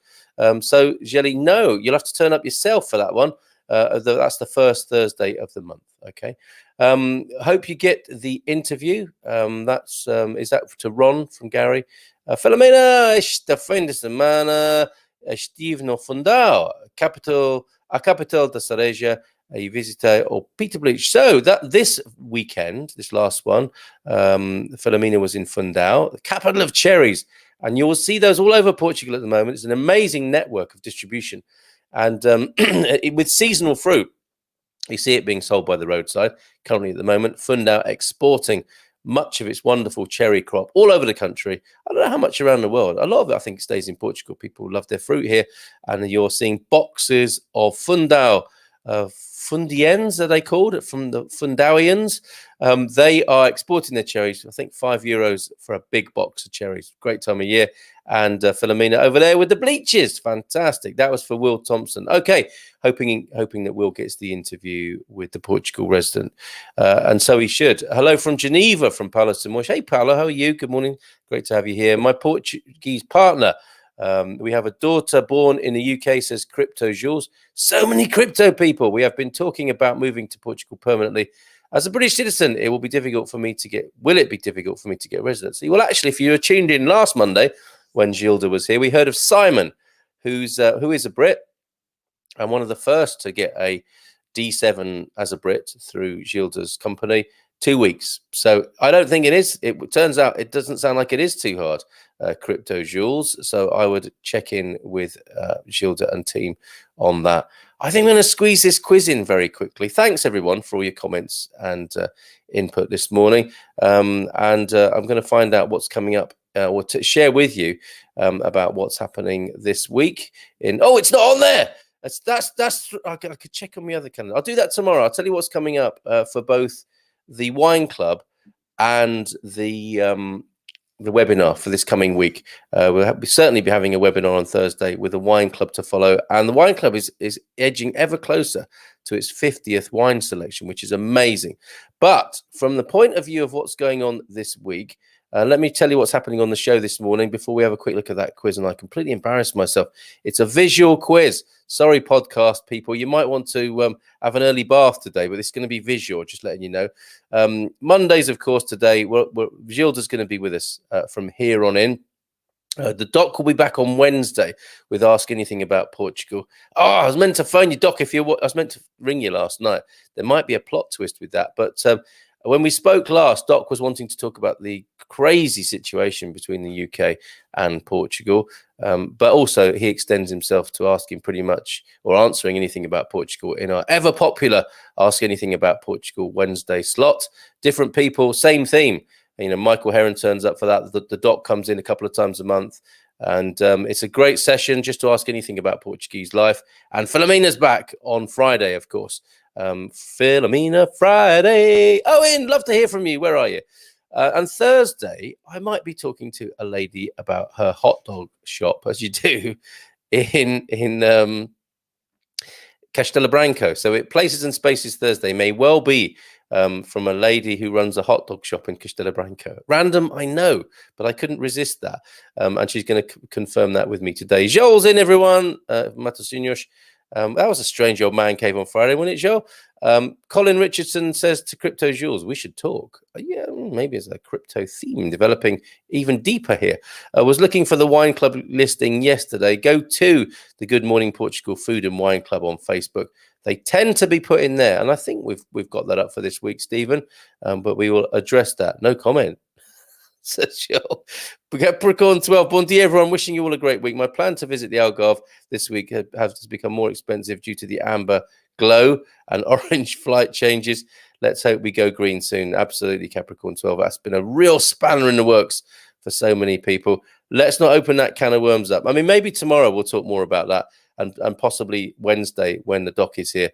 So, Jelly, no, you'll have to turn up yourself for that one. That's the first Thursday of the month. Okay. Hope you get the interview. Is that to Ron from Gary? Filomena, esta fim de semana estive no Fundão, a capital da Cereja, e visitei o Peter Bleach. So that this weekend, this last one, Filomena was in Fundão, the capital of cherries, and you will see those all over Portugal at the moment. It's an amazing network of distribution, and with seasonal fruit. You see it being sold by the roadside currently at the moment. Fundão exporting much of its wonderful cherry crop all over the country. I don't know how much around the world. A lot of it, I think, stays in Portugal. People love their fruit here. And you're seeing boxes of Fundão. Fundiens, are they called? From the Fundauians. They are exporting their cherries. I think €5 for a big box of cherries. Great time of year. And Filomena over there with the bleaches. Fantastic. That was for Will Thompson. Okay. Hoping that Will gets the interview with the Portugal resident. And so he should. Hello from Geneva from Paolo Simosh. Hey, Paolo, how are you? Good morning. Great to have you here. My Portuguese partner. We have a daughter born in the UK, says Crypto Jules. So many crypto people. We have been talking about moving to Portugal permanently. As a British citizen, will it be difficult for me to get residency? Well, actually, if you were tuned in last Monday when Gilda was here, we heard of Simon, who is a Brit and one of the first to get a D7 as a Brit through Gilda's company. 2 weeks. So I don't think it is. It turns out it doesn't sound like it is too hard, Crypto Jules. So I would check in with Gilda and team on that. I think I'm going to squeeze this quiz in very quickly. Thanks, everyone, for all your comments and input this morning. I'm going to find out what's coming up or to share with you about what's happening this week. It's not on there. I could check on my other calendar. I'll do that tomorrow. I'll tell you what's coming up for both the wine club and the webinar for this coming week. We'll certainly be having a webinar on Thursday with the wine club to follow, and the wine club is edging ever closer to its 50th wine selection, which is amazing. But from the point of view of what's going on this week, let me tell you what's happening on the show this morning before we have a quick look at that quiz. And I completely embarrassed myself. It's a visual quiz. Sorry, podcast people. You might want to have an early bath today, but it's going to be visual, just letting you know. Mondays, of course, today, Gilda's going to be with us from here on in. The doc will be back on Wednesday with Ask Anything About Portugal. I was meant to phone you, Doc, I was meant to ring you last night. There might be a plot twist with that, but when we spoke last, Doc was wanting to talk about the crazy situation between the UK and Portugal, but also he extends himself to asking pretty much or answering anything about Portugal in our ever popular Ask Anything About Portugal Wednesday slot. Different people, same theme. Michael Heron turns up for that. The Doc comes in a couple of times a month. And it's a great session just to ask anything about Portuguese life. And Filomena's back on Friday, of course. Filomena Friday. Owen, love to hear from you. Where are you? And Thursday, I might be talking to a lady about her hot dog shop, as you do, in Castelo Branco. So it Places and Spaces Thursday may well be from a lady who runs a hot dog shop in Castelo Branco. Random, I know, but I couldn't resist that. And she's going to confirm that with me today. Joel's in, everyone. Matasunyos. That was a strange old man cave on Friday, wasn't it, Joe? Colin Richardson says to Crypto Jules, we should talk. Yeah, maybe it's a crypto theme developing even deeper here. I was looking for the wine club listing yesterday. Go to the Good Morning Portugal Food and Wine Club on Facebook. They tend to be put in there, and I think we've got that up for this week, Stephen. But we will address that. No comment. Says Joel. Capricorn 12. Bon dia, everyone. Wishing you all a great week. My plan to visit the Algarve this week has become more expensive due to the amber glow and orange flight changes. Let's hope we go green soon. Absolutely, Capricorn 12. That's been a real spanner in the works for so many people. Let's not open that can of worms up. I mean, maybe tomorrow we'll talk more about that, and possibly Wednesday when the doc is here,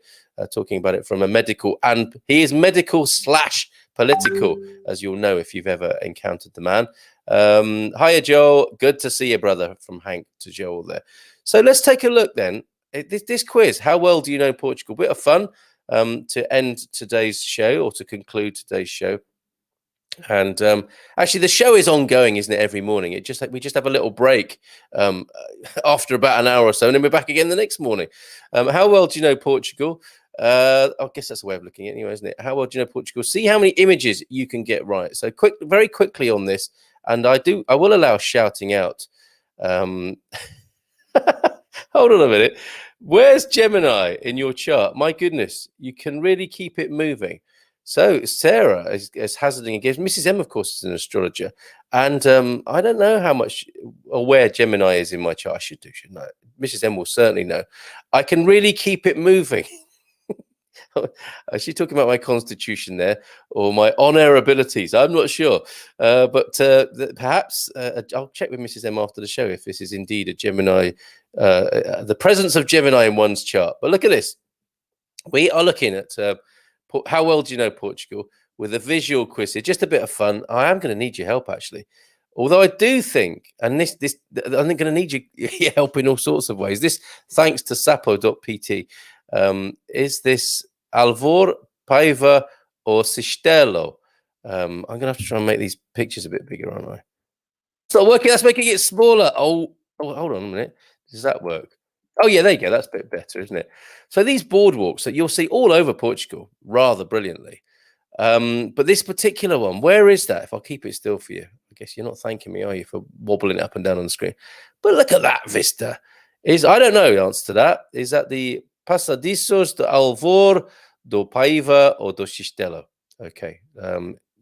talking about it from a medical, and he is medical / political, as you'll know if you've ever encountered the man. Hiya, Joel. Good to see you, brother, from Hank to Joel there. So let's take a look then. This quiz, how well do you know Portugal? Bit of fun to end today's show, or to conclude today's show. And actually, the show is ongoing, isn't it? Every morning, we just have a little break after about an hour or so, and then we're back again the next morning. How well do you know Portugal? I guess that's the way of looking at it anyway, isn't it? How well do you know Portugal? See how many images you can get right. So very quickly on this, and I will allow shouting out. Hold on a minute. Where's Gemini in your chart? My goodness, you can really keep it moving. So Sarah is hazarding against Mrs. M, of course, is an astrologer, and I don't know how much or where Gemini is in my chart. I should do, shouldn't I? Mrs. M will certainly know. I can really keep it moving. Is she talking about my constitution there, or my on-air abilities? I'm not sure, but perhaps I'll check with Mrs. M after the show if this is indeed a Gemini, the presence of Gemini in one's chart. But look at this. We are looking at how well do you know Portugal with a visual quiz here. Just a bit of fun. I am going to need your help, actually. Although I do think, and I'm going to need your help in all sorts of ways. This, thanks to sapo.pt, is this Alvor, Paiva, or Sistelo? I'm going to have to try and make these pictures a bit bigger, aren't I? It's not working. That's making it smaller. Oh, hold on a minute. Does that work? Oh, yeah, there you go. That's a bit better, isn't it? So these boardwalks that you'll see all over Portugal rather brilliantly. But this particular one, where is that? If I'll keep it still for you. I guess you're not thanking me, are you, for wobbling it up and down on the screen? But look at that vista. I don't know the answer to that. Is that the Passadizos do Alvor, do Paiva, or do Sistelo? Okay.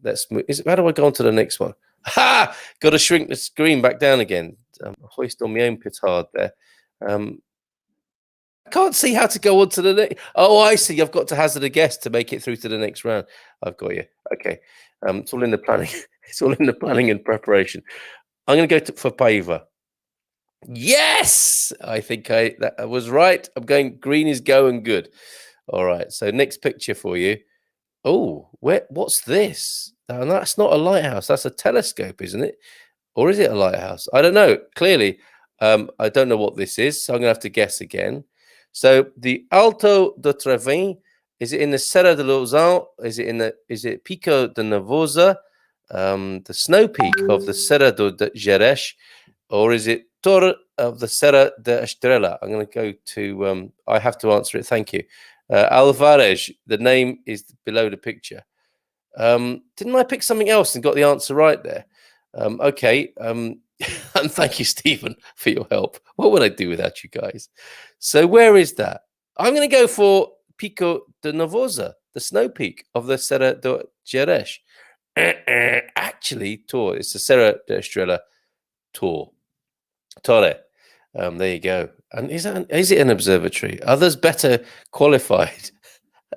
Let's move. How do I go on to the next one? Ha! Got to shrink the screen back down again. Hoist on my own petard there. I can't see how to go on to the next. Oh, I see. I've got to hazard a guess to make it through to the next round. I've got you. Okay. It's all in the planning. It's all in the planning and preparation. I'm going to go for Paiva. Yes! I think I was right. I'm going green is going good. All right. So next picture for you. Oh, what's this? That's not a lighthouse. That's a telescope, isn't it? Or is it a lighthouse? I don't know. Clearly, I don't know what this is. So I'm going to have to guess again. So the Alto do Travém, is it in the Serra de Lousão? Is it Pico de Navosa, the snow peak of the Serra do Gerês, or is it Torre of the Serra de Estrela? I'm going to go to, I have to answer it. Thank you. Alvarez, the name is below the picture. Didn't I pick something else and got the answer right there? Okay. And thank you, Stephen, for your help. What would I do without you guys? So where is that? I'm going to go for Pico de Navosa, the snow peak of the Serra do Gerês. Actually, Torre. It's the Serra de Estrela Torre. There you go. And is it an observatory? Others better qualified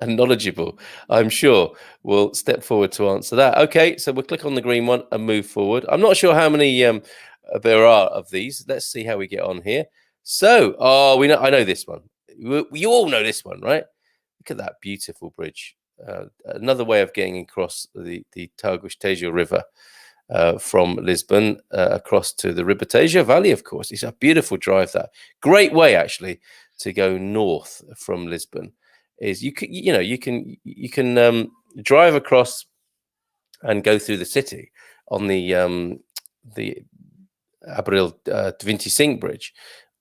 and knowledgeable, I'm sure, will step forward to answer that. Okay, so we'll click on the green one and move forward. I'm not sure how many there are of these. Let's see how we get on here. So, I know this one. You all know this one, right? Look at that beautiful bridge. Another way of getting across the Tagus Tejo River from Lisbon across to the Ribatejo Valley, of course. It's a beautiful drive. That great way actually to go north from Lisbon. Is you can drive across and go through the city on the Abril 25 bridge,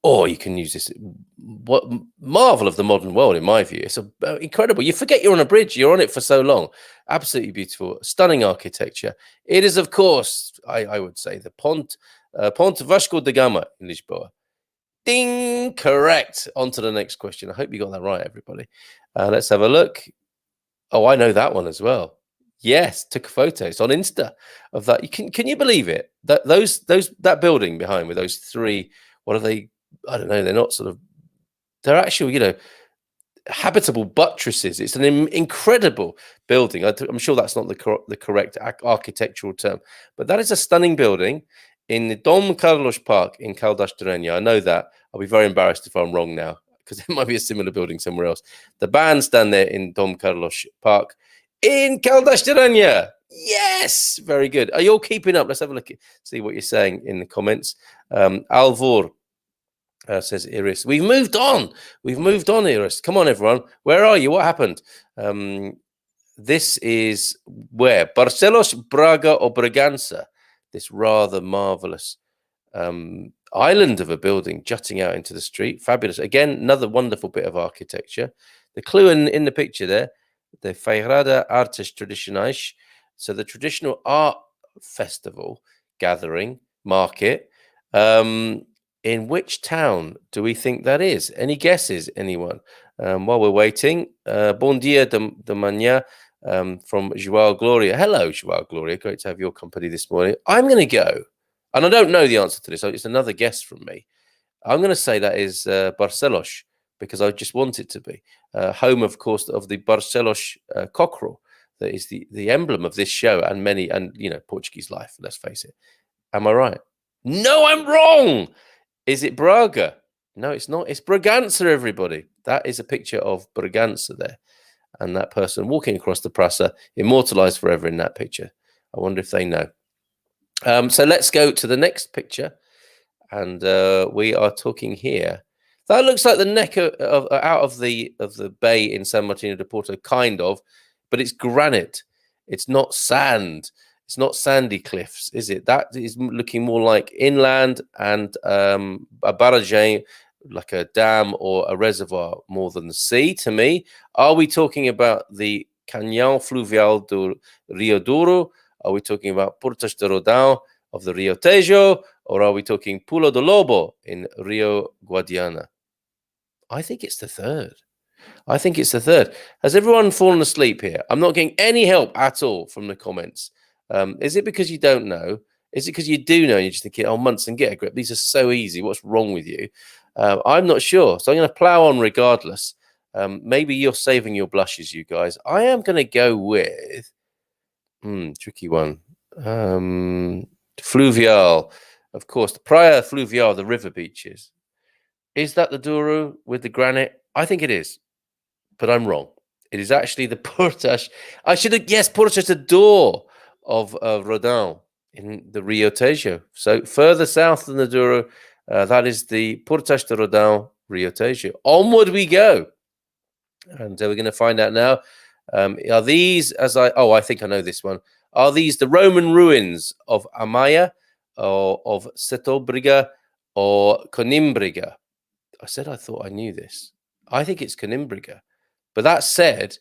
or you can use this. What marvel of the modern world, in my view. It's incredible. You forget you're on a bridge. You're on it for so long. Absolutely beautiful, stunning architecture. It is, of course, I would say the Ponte Vasco da Gama in Lisboa. Ding, correct. On to the next question. I hope you got that right, everybody. Let's have a look. Oh, I know that one as well. Yes, took photos on Insta of that. Can you believe it? That building behind with those three, what are they? I don't know. They're not sort of. They're actual, habitable buttresses. It's an incredible building. I'm sure that's not the correct architectural term, but that is a stunning building in the Dom Carlos Park in Caldas de Rainha. I know that. I'll be very embarrassed if I'm wrong now, because it might be a similar building somewhere else. The bandstand there in Dom Carlos Park in Caldas de Rainha. Yes, very good. Are you all keeping up? Let's have a look see what you're saying in the comments. Alvor says Iris. We've moved on. Iris. Come on, everyone. Where are you? What happened? This is where? Barcelos, Braga, or Bragança? This rather marvelous island of a building jutting out into the street. Fabulous. Again, another wonderful bit of architecture. The clue in the picture there, the Feirada Artes Tradicionais. So the traditional art festival, gathering, market. In which town do we think that is? Any guesses, anyone? While we're waiting, bon dia de manhã from Joao Gloria. Hello, Joao Gloria. Great to have your company this morning. I'm going to go, and I don't know the answer to this, so it's another guess from me. I'm going to say that is Barcelos, because I just want it to be. Home, of course, of the Barcelos cockerel. That is the emblem of this show and Portuguese life, let's face it. Am I right? No, I'm wrong. Is it Braga? No, it's not. It's Bragança, everybody. That is a picture of Bragança there. And that person walking across the Praça, immortalized forever in that picture. I wonder if they know. So let's go to the next picture. And we are talking here. That looks like the neck out of the bay in San Martino de Porto, kind of. But it's granite. It's not sand. It's not sandy cliffs, is it? That is looking more like inland and a barragem, like a dam or a reservoir, more than the sea to me. Are we talking about the Canal Fluvial do Rio Douro? Are we talking about Portas de Rodão of the Rio Tejo? Or are we talking Pulo do Lobo in Rio Guadiana? I think it's the third. Has everyone fallen asleep here? I'm not getting any help at all from the comments. Is it because you don't know? Is it because you do know and you're just thinking, oh, Munson, get a grip. These are so easy. What's wrong with you? I'm not sure. So I'm going to plow on regardless. Maybe you're saving your blushes, you guys. I am going to go with... tricky one. Fluvial. Of course, the Praia Fluvial, the river beaches. Is that the Douro with the granite? I think it is. But I'm wrong. It is actually the Portas. Portas the door of Rodão in the Rio Tejo. So further south than the Douro, that is the Portas de Rodão, Rio Tejo. Onward we go. And we're going to find out now. Are these, I think I know this one. Are these the Roman ruins of Amaya, or of Setobriga, or Conimbriga? I thought I knew this. I think it's Conimbriga. But that said,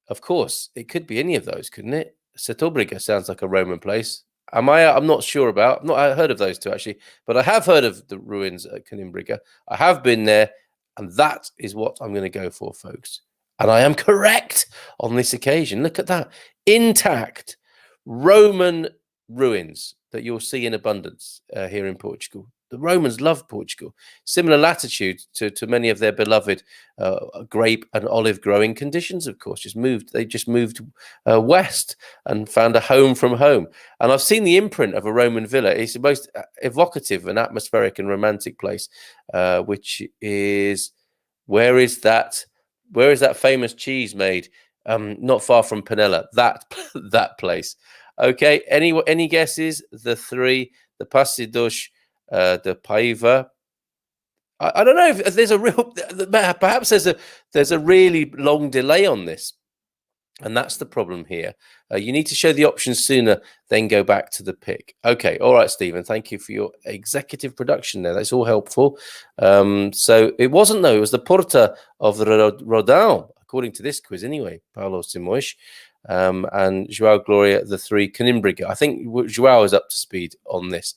of course, it could be any of those, couldn't it? Setobriga sounds like a Roman place. Amaya, I'm not sure about. I heard of those two, actually. But I have heard of the ruins at Conimbriga. I have been there. And that is what I'm going to go for, folks. And I am correct on this occasion. Look at that. Intact Roman ruins that you'll see in abundance here in Portugal. The Romans loved Portugal. Similar latitude to many of their beloved grape and olive growing conditions, of course. They just moved west and found a home from home. And I've seen the imprint of a Roman villa. It's the most evocative and atmospheric and romantic place, which is... Where is that famous cheese made? Not far from Penella. That place. Okay. Any guesses? The three, the Passados, the Paiva. I don't know if there's a real. Perhaps there's a really long delay on this. And that's the problem here. You need to show the options sooner, then go back to the pick. Okay. All right, Stephen. Thank you for your executive production there. That's all helpful. So it wasn't, though. It was the Porta of the Rodin, according to this quiz anyway, Paulo Simões. And João Gloria, the 3 Canimbriga. I think João is up to speed on this.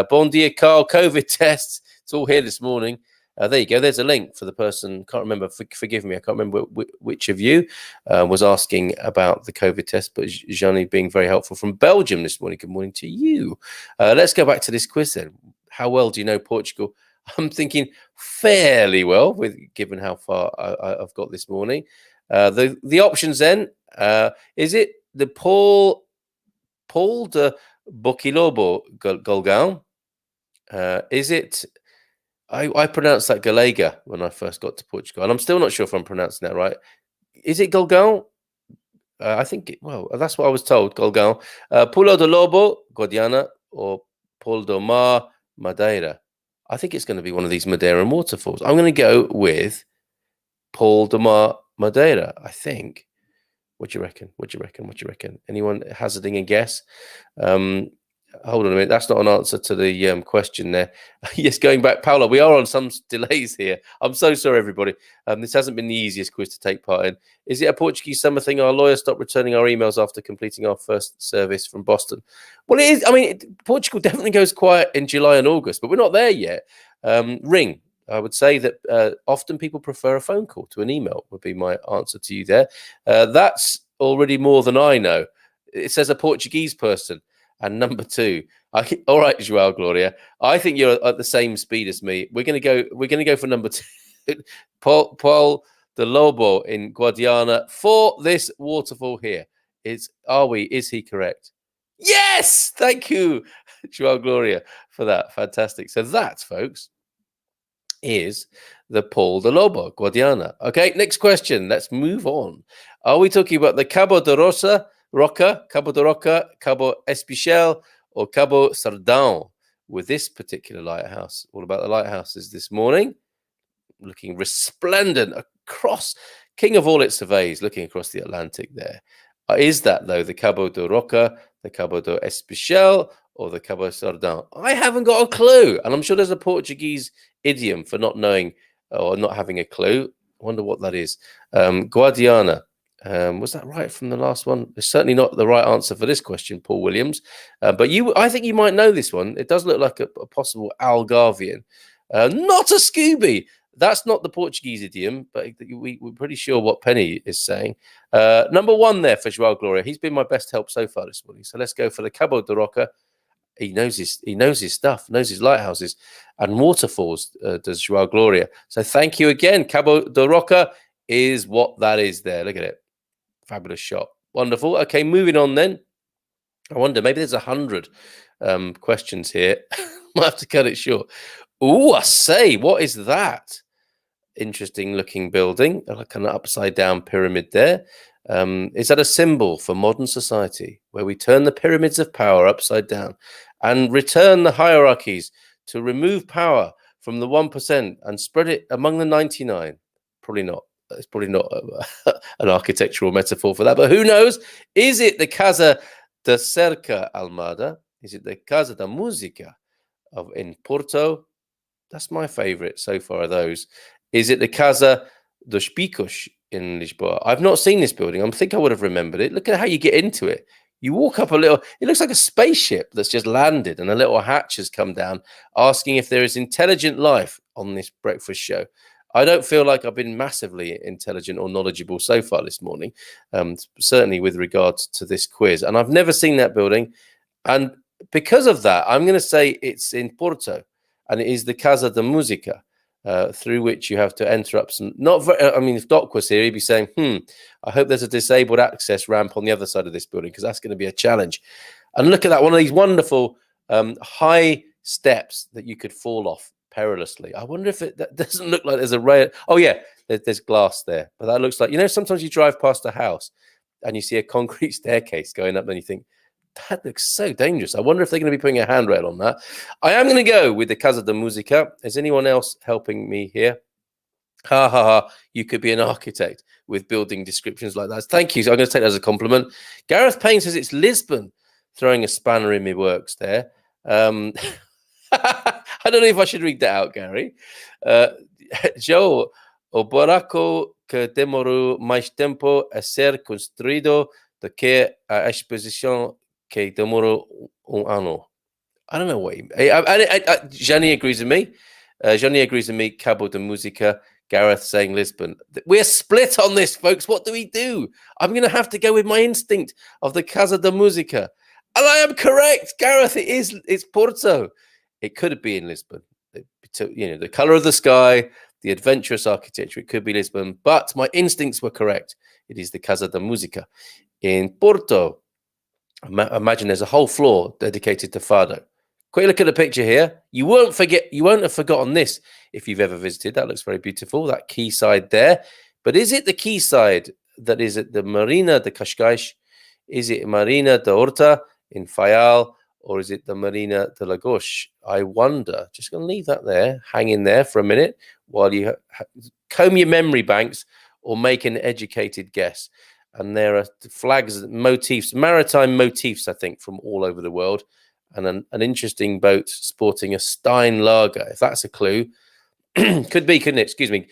Bon dia, Carl. COVID tests. It's all here this morning. There you go. There's a link for the person. Can't remember. Forgive me. I can't remember which of you was asking about the COVID test, but Johnny being very helpful from Belgium this morning. Good morning to you. Let's go back to this quiz then. How well do you know Portugal? I'm thinking fairly well, given how far I've got this morning. The options then, is it the Paul de Boquilobo Golgão? Is it... I pronounced that Galega when I first got to Portugal, and I'm still not sure if I'm pronouncing that right. Is it Golgão? I think, well, that's what I was told, Golgão. Pulo de Lobo, Guadiana, or Pol do Mar, Madeira. I think it's going to be one of these Madeiran waterfalls. I'm going to go with Pol do Mar, Madeira, I think. What do you reckon? What do you reckon? What do you reckon? Anyone hazarding a guess? Hold on a minute. That's not an answer to the question there. Yes, going back, Paolo, we are on some delays here. I'm so sorry, everybody. This hasn't been the easiest quiz to take part in. Is it a Portuguese summer thing? Our lawyers stopped returning our emails after completing our first service from Boston. Well, it is. I mean, Portugal definitely goes quiet in July and August, but we're not there yet. Ring. I would say that often people prefer a phone call to an email would be my answer to you there. That's already more than I know. It says a Portuguese person. And number 2, all right, João Gloria, I think you're at the same speed as me. We're gonna go for number 2, Paul de Lobo in Guadiana for this waterfall here. Is he correct? Yes, thank you, João Gloria, for that. Fantastic. So that, folks, is the Paul de Lobo, Guadiana. Okay, next question. Let's move on. Are we talking about the Cabo de Roca, Cabo de Roca, Cabo Espichel, or Cabo Sardão with this particular lighthouse? All about the lighthouses this morning. Looking resplendent across, king of all its surveys, looking across the Atlantic there. Is that, though, the Cabo de Roca, the Cabo de Espichel, or the Cabo Sardão? I haven't got a clue. And I'm sure there's a Portuguese idiom for not knowing or not having a clue. I wonder what that is. Guadiana. Was that right from the last one? It's certainly not the right answer for this question, Paul Williams. But I think you might know this one. It does look like a possible Algarvian. Not a Scooby. That's not the Portuguese idiom, but we're pretty sure what Penny is saying. Number 1 there for João Gloria. He's been my best help so far this morning. So let's go for the Cabo de Roca. He knows his stuff, knows his lighthouses and waterfalls, does João Gloria. So thank you again. Cabo de Roca is what that is there. Look at it. Fabulous shot. Wonderful. Okay, moving on then. I wonder, maybe there's 100 questions here. Might have to cut it short. Ooh, I say, what is that? Interesting looking building, like an upside down pyramid there. Is that a symbol for modern society where we turn the pyramids of power upside down and return the hierarchies to remove power from the 1% and spread it among the 99? Probably not. It's probably not an architectural metaphor for that, but who knows? Is it the Casa da Cerca Almada? Is it the Casa da Música in Porto? That's my favorite so far of those. Is it the Casa dos Picos in Lisboa? I've not seen this building. I think I would have remembered it. Look at how you get into it. You walk up a little, it looks like a spaceship that's just landed and a little hatch has come down asking if there is intelligent life on this breakfast show. I don't feel like I've been massively intelligent or knowledgeable so far this morning, certainly with regards to this quiz. And I've never seen that building. And because of that, I'm going to say it's in Porto, and it is the Casa da Música, through which you have to enter up some... if Doc was here, he'd be saying, I hope there's a disabled access ramp on the other side of this building, because that's going to be a challenge. And look at that, one of these wonderful high steps that you could fall off perilously. I wonder if that doesn't look like there's a rail. Oh yeah, there's glass there, but that looks like, sometimes you drive past a house and you see a concrete staircase going up and you think, that looks so dangerous. I wonder if they're going to be putting a handrail on that. I am going to go with the Casa de Música. Is anyone else helping me here? Ha ha ha. You could be an architect with building descriptions like that. Thank you. So I'm going to take that as a compliment. Gareth Payne says it's Lisbon, throwing a spanner in my works there. I don't know if I should read that out, Gary. Joe, o buraco que demorou mais tempo a ser construído do que a exposição que demorou ano. I don't know what he, Gianni agrees with me. Gianni agrees with me. Cabo de Musica. Gareth saying Lisbon. We're split on this, folks. What do we do? I'm going to have to go with my instinct of the Casa de Musica. And I am correct. Gareth, it's Porto. It could be in Lisbon. The color of the sky, the adventurous architecture. It could be Lisbon, but my instincts were correct. It is the Casa de Musica in Porto. Imagine there's a whole floor dedicated to Fado. Quick look at the picture here. You won't have forgotten this if you've ever visited. That looks very beautiful, that quayside there. But is it the quayside that is at the Marina de Cascais? Is it Marina de Horta in Faial? Or is it the Marina de Lagos? I wonder. Just going to leave that there, hanging there for a minute while you comb your memory banks or make an educated guess. And there are flags, motifs, maritime motifs, I think, from all over the world. And an interesting boat sporting a Stein lager, if that's a clue. Could be, couldn't it? Excuse me.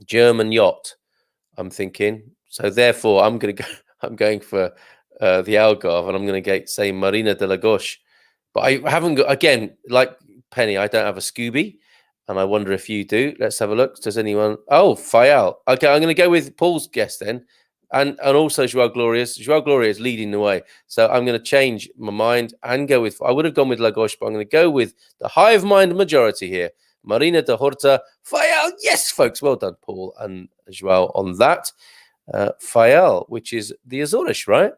German yacht, I'm thinking. So therefore, I'm going for the Algarve, and I'm going to say Marina de Lagos. But I haven't got, again, like Penny, I don't have a Scooby. And I wonder if you do. Let's have a look. Does anyone? Oh, Fayal. Okay, I'm going to go with Paul's guess then. And also Joao Glorious. Joao Glorious is leading the way. So I'm going to change my mind and go with, I would have gone with Lagos, but I'm going to go with the hive mind majority here. Marina de Horta. Fayal. Yes, folks. Well done, Paul and Joao on that. Fayal, which is the Azores, right?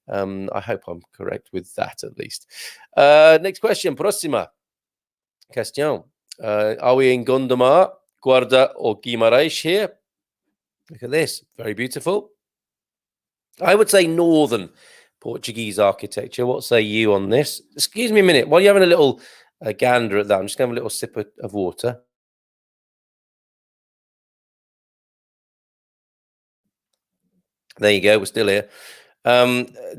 I hope I'm correct with that at least. Next question. Próxima question. Are we in Gondomar, Guarda, or Guimarães here? Look at this. Very beautiful. I would say northern Portuguese architecture. What say you on this? Excuse me a minute. While you're having a little gander at that, I'm just going to have a little sip of water. There you go. We're still here.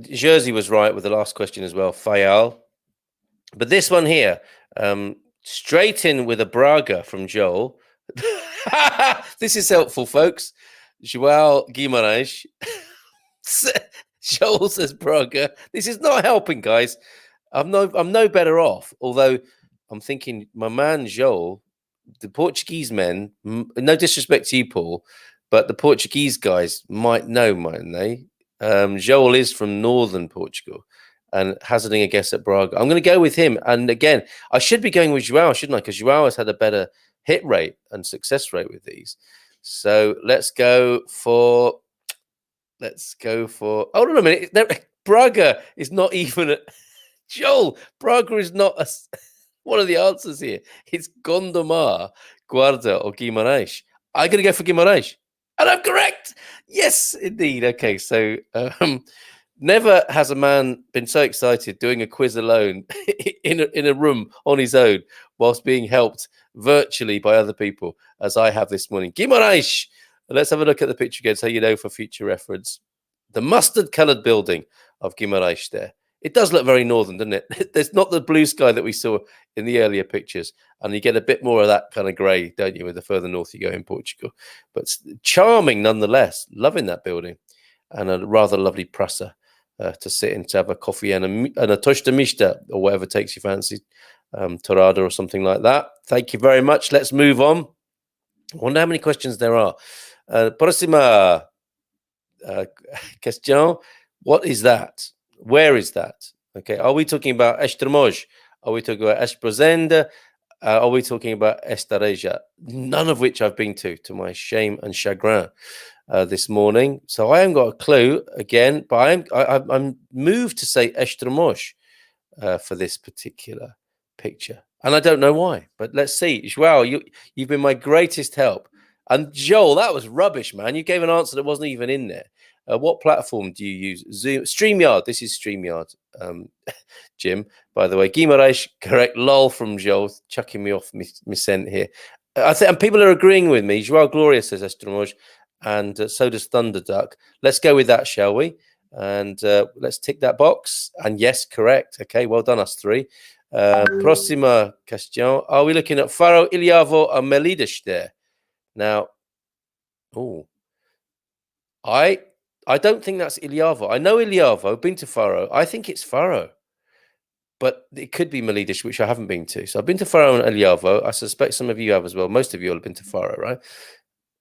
Jersey was right with the last question as well. Fayal. But this one here, straight in with a Braga from Joel. This is helpful, folks. João Guimarães. Joel says Braga. This is not helping, guys. I'm no better off. Although I'm thinking, my man Joel, the Portuguese men. No disrespect to you, Paul, but the Portuguese guys might know, mightn't they? Joel is from northern Portugal and hazarding a guess at Braga. I'm going to go with him. And again, I should be going with Joao, shouldn't I? Because Joao has had a better hit rate and success rate with these. So let's go for. Hold on a minute. Braga is not even. Joel, Braga is not one of the answers here. It's Gondomar, Guarda, or Guimarães. I'm going to go for Guimarães. And I'm correct. Yes, indeed. Okay, so never has a man been so excited doing a quiz alone in a room on his own whilst being helped virtually by other people as I have this morning. Guimarães. Let's have a look at the picture again so you know for future reference. The mustard-coloured building of Guimarães there. It does look very northern, doesn't it? There's not the blue sky that we saw in the earlier pictures. And you get a bit more of that kind of grey, don't you, with the further north you go in Portugal. But charming nonetheless. Loving that building. And a rather lovely prasa to sit in to have a coffee and a tosta mista or whatever takes your fancy. Torrada or something like that. Thank you very much. Let's move on. I wonder how many questions there are. Próxima question. What is that? Where is that? Okay. Are we talking about Estremoz? Are we talking about Esprozenda? Are we talking about Estareja? None of which I've been to my shame and chagrin this morning. So I haven't got a clue again, but I'm moved to say Estremoz for this particular picture. And I don't know why, but let's see. Joao, you've been my greatest help. And Joel, that was rubbish, man. You gave an answer that wasn't even in there. What platform do you use? Zoom, StreamYard. This is StreamYard, Jim, by the way. Guimarães, correct. Lol from Joel, chucking me off, me sent here. I think, and people are agreeing with me. Joao Gloria says Estremoz, and so does Thunder Duck. Let's go with that, shall we? And let's tick that box. And yes, correct. Okay, well done, us three. Próxima question. Are we looking at Faro, Ilhavo, or Melides there? Now, oh, I don't think that's Ilhavo. I know Ilhavo, been to Faro. I think it's Faro. But it could be Melides, which I haven't been to. So I've been to Faro and Ilhavo. I suspect some of you have as well. Most of you have been to Faro, right?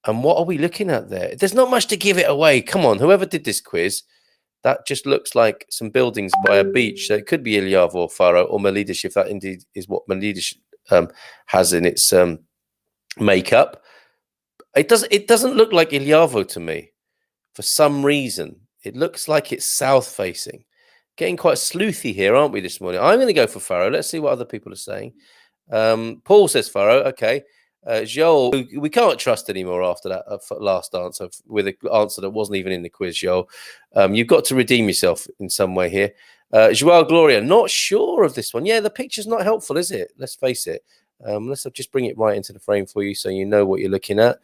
And what are we looking at there? There's not much to give it away. Come on, whoever did this quiz, that just looks like some buildings by a beach. So it could be Ilhavo or Faro or Melides, if that indeed is what Melides has in its makeup. It doesn't look like Ilhavo to me for some reason. It looks like it's south facing. Getting quite sleuthy here, aren't we, this morning? I'm going to go for Faro. Let's see what other people are saying. Paul says Faro. Okay. Joel, we can't trust anymore after that last answer with an answer that wasn't even in the quiz, Joel. You've got to redeem yourself in some way here. Joao Gloria, not sure of this one. Yeah, the picture's not helpful, is it? Let's face it. Let's just bring it right into the frame for you so you know what you're looking at.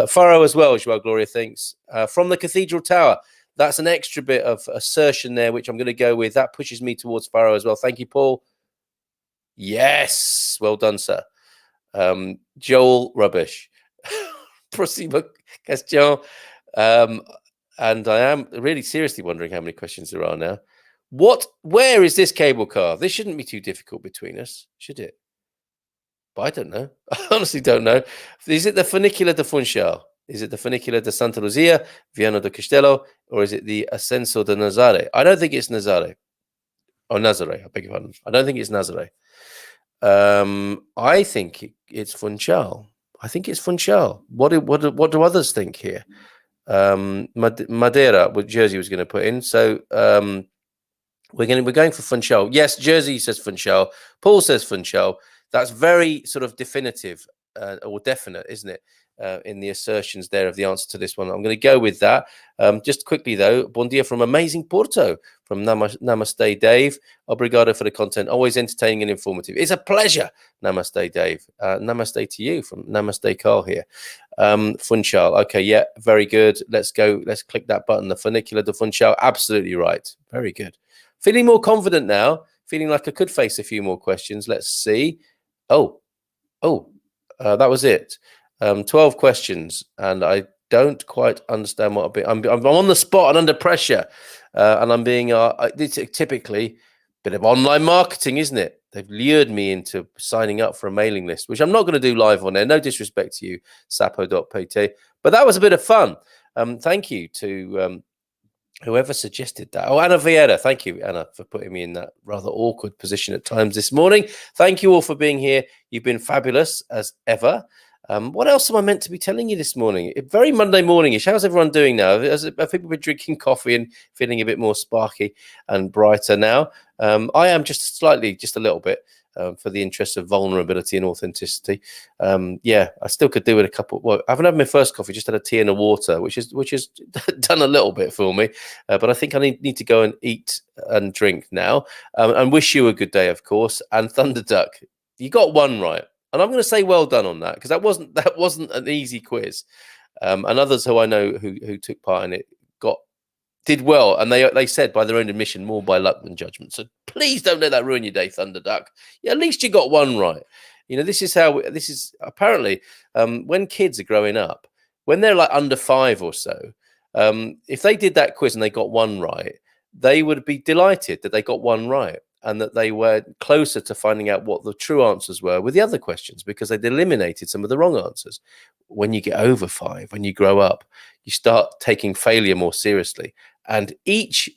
Faro as well, Joao Gloria thinks. From the Cathedral Tower. That's an extra bit of assertion there, which I'm going to go with. That pushes me towards Faro as well. Thank you, Paul. Yes. Well done, sir. Joel, rubbish. Próxima question. And I am really seriously wondering how many questions there are now. Where is this cable car? This shouldn't be too difficult between us, should it? But I don't know. I honestly don't know. Is it the Funicular de Funchal? Is it the Funicular de Santa Luzia, Viana do Castelo, or is it the Ascenso de Nazare? I don't think it's Nazare. Or Nazare, I beg your pardon. I don't think it's Nazare. I think it's Funchal. I think it's Funchal. What do others think here? Madeira, what Jersey was going to put in. So we're going for Funchal. Yes, Jersey says Funchal. Paul says Funchal. That's very sort of definitive or definite, isn't it? In the assertions there of the answer to this one. I'm going to go with that. Just quickly, though, bon dia from amazing Porto, from Namaste, Dave. Obrigado for the content. Always entertaining and informative. It's a pleasure. Namaste, Dave. Namaste to you from Namaste Carl here. Funchal. Okay, yeah, very good. Let's go. Let's click that button. The Funicular de Funchal. Absolutely right. Very good. Feeling more confident now. Feeling like I could face a few more questions. Let's see. That was it. 12 questions, and I don't quite understand what I'm on the spot and under pressure, and I'm being it's typically a bit of online marketing, isn't it? They've lured me into signing up for a mailing list, which I'm not going to do live on there. No disrespect to you, sapo.pt, but that was a bit of fun. Thank you to whoever suggested that. Oh, Anna Vieira. Thank you, Anna, for putting me in that rather awkward position at times this morning. Thank you all for being here. You've been fabulous as ever. What else am I meant to be telling you this morning? Very Monday morning-ish. How's everyone doing now? Have people been drinking coffee and feeling a bit more sparky and brighter now? I am just a little bit. For the interests of vulnerability and authenticity. Yeah, I still could do with a couple. Well, I haven't had my first coffee, just had a tea and a water, which has done a little bit for me. But I think I need to go and eat and drink now. And wish you a good day, of course. And Thunder Duck, you got one right. And I'm going to say well done on that, because that wasn't an easy quiz. And others who I know who took part in it did well, and they said by their own admission, more by luck than judgment. So please don't let that ruin your day, Thunder Duck. Yeah, at least you got one right. You know, this is apparently when kids are growing up, when they're like under 5 or so, if they did that quiz and they got one right, they would be delighted that they got one right and that they were closer to finding out what the true answers were with the other questions, because they'd eliminated some of the wrong answers. When you get over 5, when you grow up, you start taking failure more seriously. And each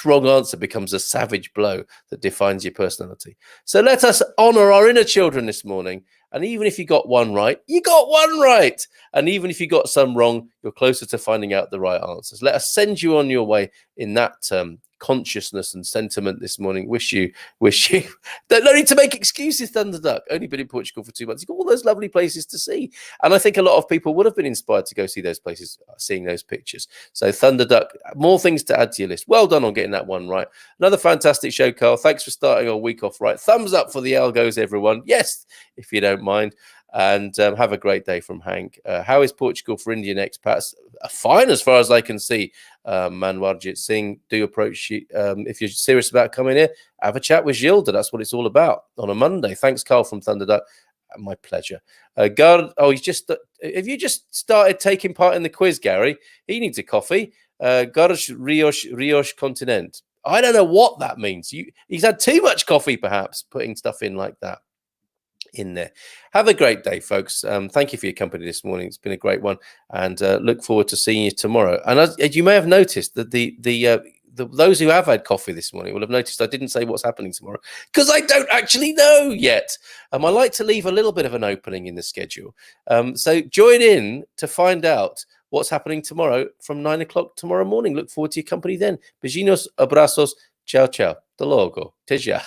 wrong answer becomes a savage blow that defines your personality. So let us honor our inner children this morning. And even if you got one right, you got one right. And even if you got some wrong, you're closer to finding out the right answers. Let us send you on your way in that consciousness and sentiment this morning. Wish you. No need to make excuses, Thunder Duck. Only been in Portugal for 2 months. You've got all those lovely places to see. And I think a lot of people would have been inspired to go see those places, seeing those pictures. So Thunder Duck, more things to add to your list. Well done on getting that one right. Another fantastic show, Carl. Thanks for starting our week off right. Thumbs up for the algos, everyone. Yes, if you don't mind. And have a great day from Hank. How is Portugal for Indian expats? Fine, as far as I can see. Manwarjit Singh, do approach if you're serious about coming here. Have a chat with Gilda. That's what it's all about on a Monday. Thanks, Carl from Thunderduck. My pleasure. Gard, have you just started taking part in the quiz, Gary? He needs a coffee. Garj Rios Continent. I don't know what that means. He's had too much coffee, perhaps, putting stuff in like that in there. Have a great day, folks. Thank you for your company this morning. It's been a great one, and look forward to seeing you tomorrow. And as you may have noticed that those who have had coffee this morning will have noticed I didn't say what's happening tomorrow because I don't actually know yet. I like to leave a little bit of an opening in the schedule. So join in to find out what's happening tomorrow from 9 o'clock tomorrow morning. Look forward to your company then. Beijinhos, abrazos, ciao, ciao. Hasta luego. Teja.